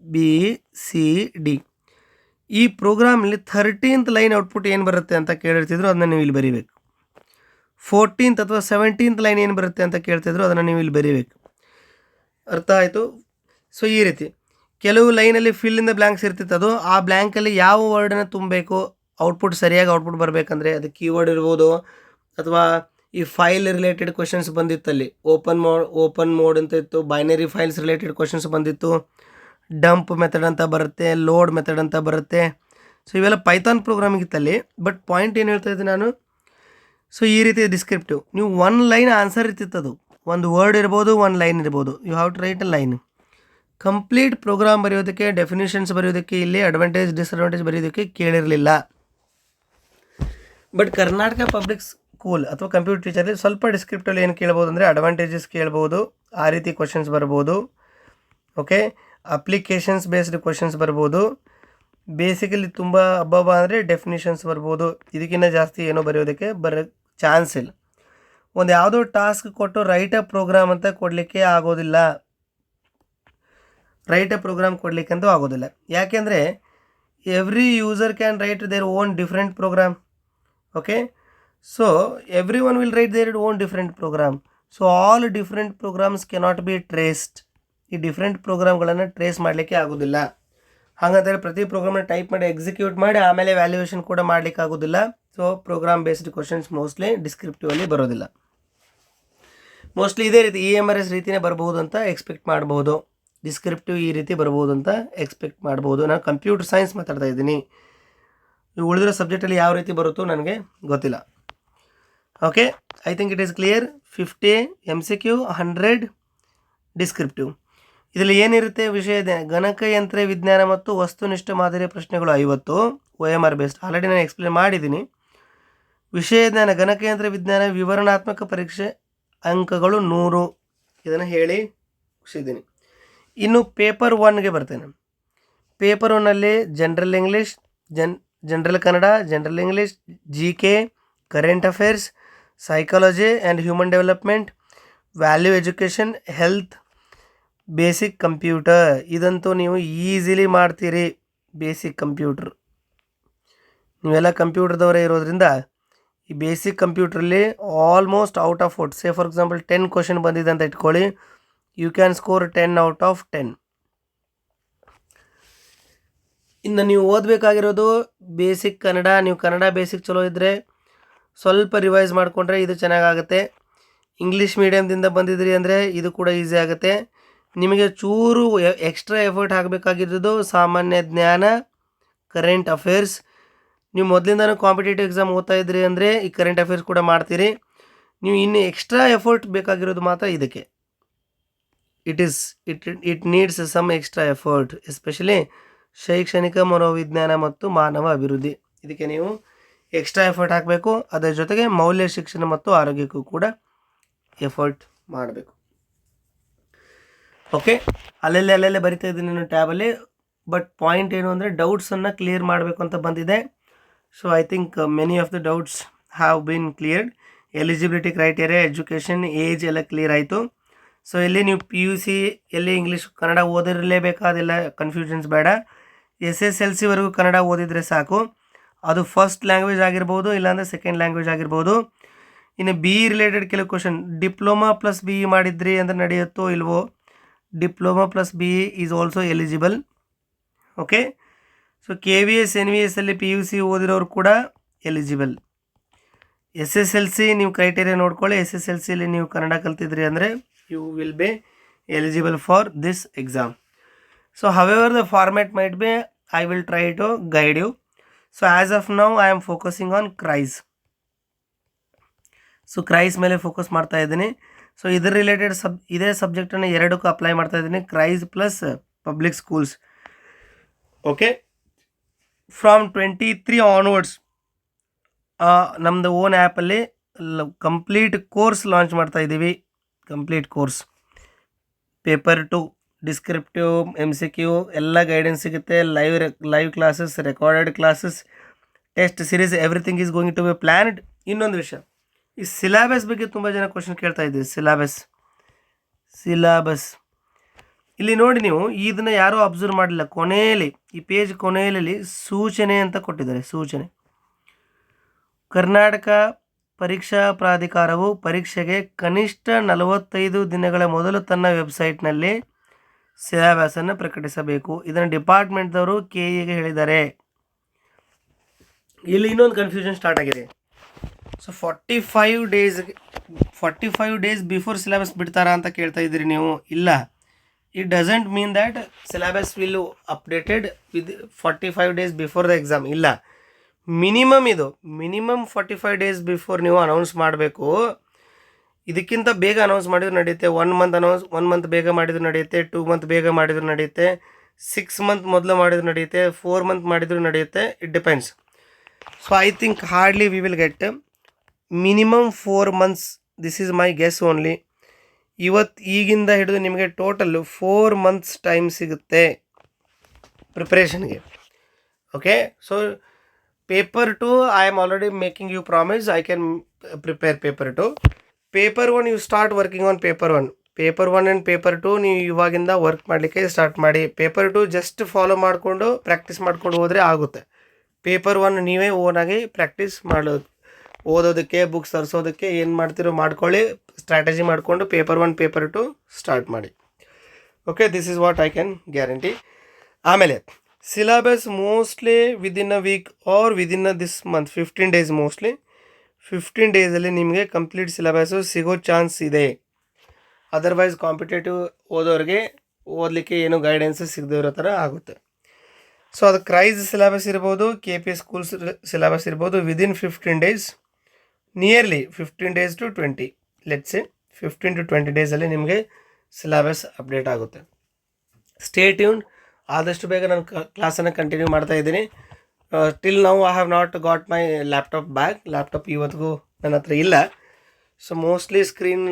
ABCD. ಈ ಪ್ರೋಗ್ರಾಮಲ್ಲಿ 13th ಲೈನ್ ಔಟ್ಪುಟ್ ಏನು ಬರುತ್ತೆ ಅಂತ ಕೇಳಿರ್ತಿದ್ರು, ಅದನ್ನು ನೀವು ಇಲ್ಲಿ ಬರೀಬೇಕು. 14th ಅಥವಾ 17th ಲೈನ್ ಏನು ಬರುತ್ತೆ ಅಂತ ಕೇಳ್ತಿದ್ರು, ಅದನ್ನು ನೀವು ಇಲ್ಲಿ ಬರೀಬೇಕು. ಅರ್ಥ ಆಯಿತು? ಸೊ ಈ ರೀತಿ ಕೆಲವು ಲೈನಲ್ಲಿ ಫಿಲ್ ಇನ್ ದ ಬ್ಲ್ಯಾಂಕ್ಸ್ ಇರ್ತಿತ್ತು. ಅದು ಆ ಬ್ಲ್ಯಾಂಕಲ್ಲಿ ಯಾವ ವರ್ಡನ್ನು ತುಂಬಬೇಕು, ಔಟ್ಪುಟ್ ಸರಿಯಾಗಿ ಔಟ್ಪುಟ್ ಬರಬೇಕಂದ್ರೆ ಅದು ಕೀವರ್ಡ್ ಇರ್ಬೋದು, ಅಥವಾ ಈ ಫೈಲ್ ರಿಲೇಟೆಡ್ ಕ್ವಶನ್ಸ್ ಬಂದಿತ್ತಲ್ಲಿ, ಓಪನ್ ಮೋಡ್ ಅಂತ ಇತ್ತು, ಬೈನರಿ ಫೈಲ್ಸ್ ರಿಲೇಟೆಡ್ ಕ್ವಶನ್ಸ್ ಬಂದಿತ್ತು, ಡಂಪ್ ಮೆಥಡ್ ಅಂತ ಬರುತ್ತೆ, ಲೋಡ್ ಮೆಥಡ್ ಅಂತ ಬರುತ್ತೆ. ಸೊ ಇವೆಲ್ಲ ಪೈಥಾನ್ ಪ್ರೋಗ್ರಾಮಿಂಗ್ ಇತ್ತಲ್ಲಿ. ಬಟ್ ಪಾಯಿಂಟ್ ಏನು ಹೇಳ್ತಾ ಇದ್ದೀನಿ ನಾನು, ಸೊ ಈ ರೀತಿ ಡಿಸ್ಕ್ರಿಪ್ಟಿವ್. ನೀವು 1 ಲೈನ್ ಆನ್ಸರ್ ಇರ್ತಿತ್ತದು, ಒಂದು ವರ್ಡ್ ಇರ್ಬೋದು, 1 ಲೈನ್ ಇರ್ಬೋದು. You have to write a line. Complete program ಬರೆಯೋದಕ್ಕೆ, ಡೆಫಿನೇಷನ್ಸ್ ಬರೆಯೋದಕ್ಕೆ, ಇಲ್ಲಿ ಅಡ್ವಾಂಟೇಜ್ ಡಿಸ್ಅಡ್ವಾಂಟೇಜ್ ಬರೆಯೋದಕ್ಕೆ ಕೇಳಿರಲಿಲ್ಲ. ಬಟ್ ಕರ್ನಾಟಕ ಪಬ್ಲಿಕ್ ಸ್ಕೂಲ್ ಅಥವಾ ಕಂಪ್ಯೂಟರ್ ಟೀಚರಲ್ಲಿ ಸ್ವಲ್ಪ ಡಿಸ್ಕ್ರಿಪ್ಟಲ್ಲಿ ಏನು ಕೇಳ್ಬೋದು ಅಂದರೆ, ಅಡ್ವಾಂಟೇಜಸ್ ಕೇಳ್ಬೋದು, ಆ ರೀತಿ ಕ್ವಶನ್ಸ್ ಬರ್ಬೋದು. ಓಕೆ, ಅಪ್ಲಿಕೇಶನ್ಸ್ ಬೇಸ್ಡ್ ಕ್ವಶನ್ಸ್ ಬರ್ಬೋದು. ಬೇಸಿಕಲಿ ತುಂಬ ಹಬ್ಬ ಅಂದರೆ ಡೆಫಿನೇಷನ್ಸ್ ಬರ್ಬೋದು. ಇದಕ್ಕಿಂತ ಜಾಸ್ತಿ ಏನೋ ಬರೆಯೋದಕ್ಕೆ ಚಾನ್ಸ್ ಇಲ್ಲ. ಒಂದು ಯಾವುದೋ ಟಾಸ್ಕ್ ಕೊಟ್ಟು ರೈಟ್ ಅ ಪ್ರೋಗ್ರಾಮ್ ಅಂತ ಕೊಡಲಿಕ್ಕೆ ಆಗೋದಿಲ್ಲ. ರೈಟ್ ಅ ಪ್ರೋಗ್ರಾಮ್ ಕೊಡಲಿಕ್ಕಂತೂ ಆಗೋದಿಲ್ಲ. ಯಾಕೆಂದರೆ every user can write their own different program. Okay, so every one will write their own different program. So all different programs cannot be traced. ಈ different ಪ್ರೋಗ್ರಾಮ್ಗಳನ್ನು trace ಮಾಡಲಿಕ್ಕೆ ಆಗೋದಿಲ್ಲ. ಹಾಗಂತೇಳಿ ಪ್ರತಿ ಪ್ರೋಗ್ರಾಮ್ನ ಟೈಪ್ ಮಾಡಿ execute ಮಾಡಿ ಆಮೇಲೆ ವ್ಯಾಲ್ಯೂಯೇಷನ್ ಕೂಡ ಮಾಡಲಿಕ್ಕೆ ಆಗೋದಿಲ್ಲ. So program based questions mostly descriptively ಬರೋದಿಲ್ಲ. ಮೋಸ್ಟ್ಲಿ ಇದೇ ರೀತಿ EMRS ರೀತಿಯೇ ಬರ್ಬೋದು ಅಂತ ಎಕ್ಸ್ಪೆಕ್ಟ್ ಮಾಡ್ಬೋದು. ಡಿಸ್ಕ್ರಿಪ್ಟಿವ್ ಈ ರೀತಿ ಬರ್ಬೋದು ಅಂತ ಎಕ್ಸ್ಪೆಕ್ಟ್ ಮಾಡ್ಬೋದು. ನಾನು ಕಂಪ್ಯೂಟರ್ ಸೈನ್ಸ್ ಮಾತಾಡ್ತಾ ಇದ್ದೀನಿ. ಉಳಿದಿರೋ ಸಬ್ಜೆಕ್ಟಲ್ಲಿ ಯಾವ ರೀತಿ ಬರುತ್ತೋ ನನಗೆ ಗೊತ್ತಿಲ್ಲ. Okay, I think it is clear. 50 MCQ, 100 descriptive. ಇದರಲ್ಲಿ ಏನಿರುತ್ತೆ? ವಿಷಯ ಗಣಕಯಂತ್ರ ವಿಜ್ಞಾನ ಮತ್ತು ವಸ್ತುನಿಷ್ಠ ಮಾದರಿಯ ಪ್ರಶ್ನೆಗಳು 50 OMR ಬೇಸ್ಡ್. ಆಲ್ರೆಡಿ ನಾನು ಎಕ್ಸ್ಪ್ಲೇನ್ ಮಾಡಿದ್ದೀನಿ. ವಿಷಯ ಜ್ಞಾನ ಗಣಕಯಂತ್ರ ವಿಜ್ಞಾನ ವಿವರಣಾತ್ಮಕ ಪರೀಕ್ಷೆ ಅಂಕಗಳು 100. ಇದನ್ನು ಹೇಳಿ ಮುಗಿಸಿದ್ದೀನಿ. ಇನ್ನು ಪೇಪರ್ 1ಗೆ ಬರ್ತೇನೆ. ಪೇಪರ್ 1ನಲ್ಲಿ general English, general Kannada, general English, GK, current affairs, psychology and human development, value education, health, basic computer. ಇದಂತೂ ನೀವು ಈಸಿಲಿ ಮಾಡ್ತೀರಿ. ಬೇಸಿಕ್ ಕಂಪ್ಯೂಟ್ರ್ ನೀವೆಲ್ಲ ಕಂಪ್ಯೂಟರ್ದವರೇ ಇರೋದ್ರಿಂದ ಈ ಬೇಸಿಕ್ ಕಂಪ್ಯೂಟ್ರಲ್ಲಿ almost out of 40, say for example 10 question ಬಂದಿದೆ ಅಂತ ಇಟ್ಕೊಳ್ಳಿ, you can score 10 out of 10. ಇನ್ನು ನೀವು ಓದಬೇಕಾಗಿರೋದು ಬೇಸಿಕ್ ಕನ್ನಡ. ನೀವು ಕನ್ನಡ ಬೇಸಿಕ್ ಚಲೋ ಇದ್ದರೆ ಸ್ವಲ್ಪ ರಿವೈಸ್ ಮಾಡಿಕೊಂಡ್ರೆ ಇದು ಚೆನ್ನಾಗಾಗುತ್ತೆ. ಇಂಗ್ಲೀಷ್ ಮೀಡಿಯಮ್ದಿಂದ ಬಂದಿದ್ರಿ ಅಂದರೆ ಇದು ಕೂಡ ಈಸಿ ಆಗುತ್ತೆ. ನಿಮಗೆ ಚೂರು ಎಕ್ಸ್ಟ್ರಾ ಎಫರ್ಟ್ ಹಾಕಬೇಕಾಗಿರೋದು ಸಾಮಾನ್ಯ ಜ್ಞಾನ, ಕರೆಂಟ್ ಅಫೇರ್ಸ್. ನೀವು ಮೊದಲಿಂದನೂ ಕಾಂಪಿಟೇಟಿವ್ ಎಕ್ಸಾಮ್ ಓದ್ತಾ ಇದ್ರಿ ಅಂದರೆ ಈ ಕರೆಂಟ್ ಅಫೇರ್ಸ್ ಕೂಡ ಮಾಡ್ತೀರಿ. ನೀವು ಇನ್ನು ಎಕ್ಸ್ಟ್ರಾ ಎಫರ್ಟ್ ಬೇಕಾಗಿರೋದು ಮಾತ್ರ ಇದಕ್ಕೆ. It needs some extra effort, especially ಶೈಕ್ಷಣಿಕ ಮನೋವಿಜ್ಞಾನ ಮತ್ತು ಮಾನವ ಅಭಿವೃದ್ಧಿ. ಇದಕ್ಕೆ ನೀವು ಎಕ್ಸ್ಟ್ರಾ ಎಫರ್ಟ್ ಹಾಕಬೇಕು. ಅದರ ಜೊತೆಗೆ ಮೌಲ್ಯ ಶಿಕ್ಷಣ ಮತ್ತು ಆರೋಗ್ಯಕ್ಕೂ ಕೂಡ ಎಫರ್ಟ್ ಮಾಡಬೇಕು. ಓಕೆ, ಅಲ್ಲಲ್ಲೇ ಬರಿತಾ ಇದ್ದೀನಿ ನಾನು ಟ್ಯಾಬಲ್ಲಿ. ಬಟ್ ಪಾಯಿಂಟ್ ಏನು ಅಂದರೆ ಡೌಟ್ಸನ್ನು ಕ್ಲಿಯರ್ ಮಾಡಬೇಕು ಅಂತ ಬಂದಿದೆ. So I think many of the doubts have been cleared. Eligibility criteria, education, age ಎಲ್ಲ ಕ್ಲಿಯರ್ ಆಯಿತು. ಸೊ ಇಲ್ಲಿ ನೀವು PUC ಎಲ್ಲಿ ಇಂಗ್ಲೀಷ್ ಕನ್ನಡ ಓದಿರಲೇಬೇಕಾದಿಲ್ಲ, ಕನ್ಫ್ಯೂಷನ್ಸ್ ಬೇಡ. SSLC ಕನ್ನಡ ಓದಿದರೆ ಸಾಕು. ಅದು ಫಸ್ಟ್ ಲ್ಯಾಂಗ್ವೇಜ್ ಆಗಿರ್ಬೋದು, ಇಲ್ಲಾಂದರೆ ಸೆಕೆಂಡ್ ಲ್ಯಾಂಗ್ವೇಜ್ ಆಗಿರ್ಬೋದು. ಇನ್ನು BE ರಿಲೇಟೆಡ್ ಕೆಲವು ಕ್ವಶನ್, ಡಿಪ್ಲೊಮಾ ಪ್ಲಸ್ BE ಮಾಡಿದ್ರಿ ಅಂದರೆ ನಡೆಯುತ್ತೋ ಇಲ್ವೋ? Diploma plus BE is also eligible. Okay, so KVS NVS ಅಲ್ಲಿ PUC ಓದಿರೋರು ಕೂಡ ಎಲಿಜಿಬಲ್. SSLC ನೀವು ಕ್ರೈಟೇರಿಯಾ ನೋಡ್ಕೊಳ್ಳಿ. SSLCಲಿ ನೀವು ಕನ್ನಡ ಕಲ್ತಿದ್ರಿ ಅಂದರೆ you will be eligible for this exam. So however the format might be, I will try to guide you. So as of now I am focusing on CRIS. So CRIS ಮೇಲೆ focus ಮಾಡ್ತಾ ಇದ್ದೀನಿ. So ಇದರ related ಇದೇ ಸಬ್ಜೆಕ್ಟನ್ನು ಎರಡಕ್ಕೂ apply ಮಾಡ್ತಾ ಇದ್ದೀನಿ, CRIS plus public schools. Okay, from 23 onwards ನಮ್ಮದು own ಆ್ಯಪಲ್ಲಿ ಕಂಪ್ಲೀಟ್ ಕೋರ್ಸ್ ಲಾಂಚ್ ಮಾಡ್ತಾ ಇದ್ದೀವಿ. Complete course, paper 2, descriptive, MCQ ಎಲ್ಲ ಗೈಡೆನ್ಸ್ ಸಿಗುತ್ತೆ. Live classes, recorded classes, test series, everything is going to be planned. ಇನ್ನೊಂದು ವಿಷಯ, ಈ ಸಿಲೆಬಸ್ ಬಗ್ಗೆ ತುಂಬ ಜನ ಕ್ವಶನ್ ಕೇಳ್ತಾ ಇದ್ದೀವಿ. ಸಿಲೆಬಸ್ ಇಲ್ಲಿ ನೋಡಿ, ನೀವು ಇದನ್ನು ಯಾರೂ ಅಬ್ಸರ್ವ್ ಮಾಡಲಿಲ್ಲ. ಕೊನೆಯಲ್ಲಿ ಈ ಪೇಜ್ ಕೊನೆಯಲ್ಲಿ ಸೂಚನೆ ಅಂತ ಕೊಟ್ಟಿದ್ದಾರೆ. ಸೂಚನೆ, ಕರ್ನಾಟಕ ಪರೀಕ್ಷಾ ಪ್ರಾಧಿಕಾರವು ಪರೀಕ್ಷೆಗೆ ಕನಿಷ್ಠ 45 ದಿನಗಳ ಮೊದಲು ತನ್ನ ವೆಬ್ಸೈಟ್ನಲ್ಲಿ ಸಿಲೆಬಸನ್ನು ಪ್ರಕಟಿಸಬೇಕು. ಇದನ್ನು ಡಿಪಾರ್ಟ್ಮೆಂಟ್ದವರು KEಗೆ ಹೇಳಿದ್ದಾರೆ. ಇಲ್ಲಿ ಇನ್ನೊಂದು ಕನ್ಫ್ಯೂಷನ್ ಸ್ಟಾರ್ಟ್ ಆಗಿದೆ. ಸೊ 45 ಡೇಸ್ ಬಿಫೋರ್ ಸಿಲೆಬಸ್ ಬಿಡ್ತಾರಾ ಅಂತ ಕೇಳ್ತಾ ಇದ್ದೀರಿ ನೀವು. ಇಲ್ಲ, it doesn't mean that syllabus will updated with 45 days before the exam. ಇಲ್ಲ, ಮಿನಿಮಮ್ 45 ಡೇಸ್ ಬಿಫೋರ್ ನೀವು ಅನೌನ್ಸ್ ಮಾಡಬೇಕು. ಇದಕ್ಕಿಂತ ಬೇಗ ಅನೌನ್ಸ್ ಮಾಡಿದ್ರು ನಡೆಯುತ್ತೆ. 1 ಮಂತ್ ಬೇಗ ಮಾಡಿದ್ರು ನಡೆಯುತ್ತೆ, 2 ಮಂತ್ ಬೇಗ ಮಾಡಿದ್ರು ನಡೆಯುತ್ತೆ, 6 ಮಂತ್ ಮೊದಲು ಮಾಡಿದ್ರು ನಡೆಯುತ್ತೆ, 4 ಮಂತ್ ಮಾಡಿದ್ರು ನಡೆಯುತ್ತೆ. It depends. So I think hardly we will get minimum 4 months. This is my guess only. ಈಗಿಂದ ಹಿಡಿದು ನಿಮಗೆ ಟೋಟಲ್ 4 ಮಂತ್ಸ್ ಟೈಮ್ ಸಿಗುತ್ತೆ ಪ್ರಿಪ್ರೇಷನ್ಗೆ. Okay, so paper 2 I am already making you promise I can prepare paper 2. Paper 1 you start working on paper 1 and paper 2 ನೀವು ಇವಾಗಿಂದ work ಮಾಡಲಿಕ್ಕೆ start ಮಾಡಿ. Paper 2 just follow ಮಾಡಿಕೊಂಡು ಪ್ರಾಕ್ಟೀಸ್ ಮಾಡ್ಕೊಂಡು ಹೋದರೆ ಆಗುತ್ತೆ. ಪೇಪರ್ 1 ನೀವೇ ಓನಾಗಿ ಪ್ರಾಕ್ಟೀಸ್ ಮಾಡೋದು, ಓದೋದಕ್ಕೆ, ಬುಕ್ಸ್ ತರಿಸೋದಕ್ಕೆ ಏನು ಮಾಡ್ತಿರೋ ಮಾಡ್ಕೊಳ್ಳಿ. ಸ್ಟ್ರಾಟಜಿ ಮಾಡಿಕೊಂಡು ಪೇಪರ್ 1 ಪೇಪರ್ 2 ಸ್ಟಾರ್ಟ್ ಮಾಡಿ. Okay, this is what I can guarantee. ಆಮೇಲೆ syllabus mostly within a week or within a this month 15 days, mostly 15 ಡೇಸಲ್ಲಿ ನಿಮಗೆ ಕಂಪ್ಲೀಟ್ ಸಿಲೆಬಸ್ಸು ಸಿಗೋ ಚಾನ್ಸ್ ಇದೆ. ಅದರ್ವೈಸ್ ಕಾಂಪಿಟೇಟಿವ್ ಓದೋರಿಗೆ ಓದಲಿಕ್ಕೆ ಏನು ಗೈಡೆನ್ಸ್ ಸಿಗದೇ ಇರೋ ಥರ ಆಗುತ್ತೆ. ಸೊ ಅದು ಕ್ರೈಸ್ ಸಿಲೆಬಸ್ ಇರ್ಬೋದು, KP ಸ್ಕೂಲ್ ಸಿಲೆಬಸ್ ಇರ್ಬೋದು, within 15 days, nearly 15 days to 20, let's say 15 to 20 ಡೇಸಲ್ಲಿ ನಿಮಗೆ ಸಿಲೆಬಸ್ ಅಪ್ಡೇಟ್ ಆಗುತ್ತೆ. Stay tune. ಆದಷ್ಟು ಬೇಗ ನಾನು ಕ್ಲಾಸನ್ನು ಕಂಟಿನ್ಯೂ ಮಾಡ್ತಾ ಇದ್ದೀನಿ. Till now I have not got my laptop back. Laptop ಇವತ್ತಿಗೂ ನನ್ನ ಹತ್ರ ಇಲ್ಲ. ಸೊ ಮೋಸ್ಟ್ಲಿ ಸ್ಕ್ರೀನ್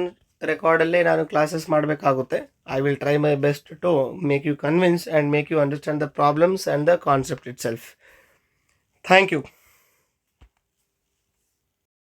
ರೆಕಾರ್ಡಲ್ಲೇ ನಾನು ಕ್ಲಾಸಸ್ ಮಾಡಬೇಕಾಗುತ್ತೆ. I will try my best to make you convince and make you understand the problems and the concept itself. Thank you.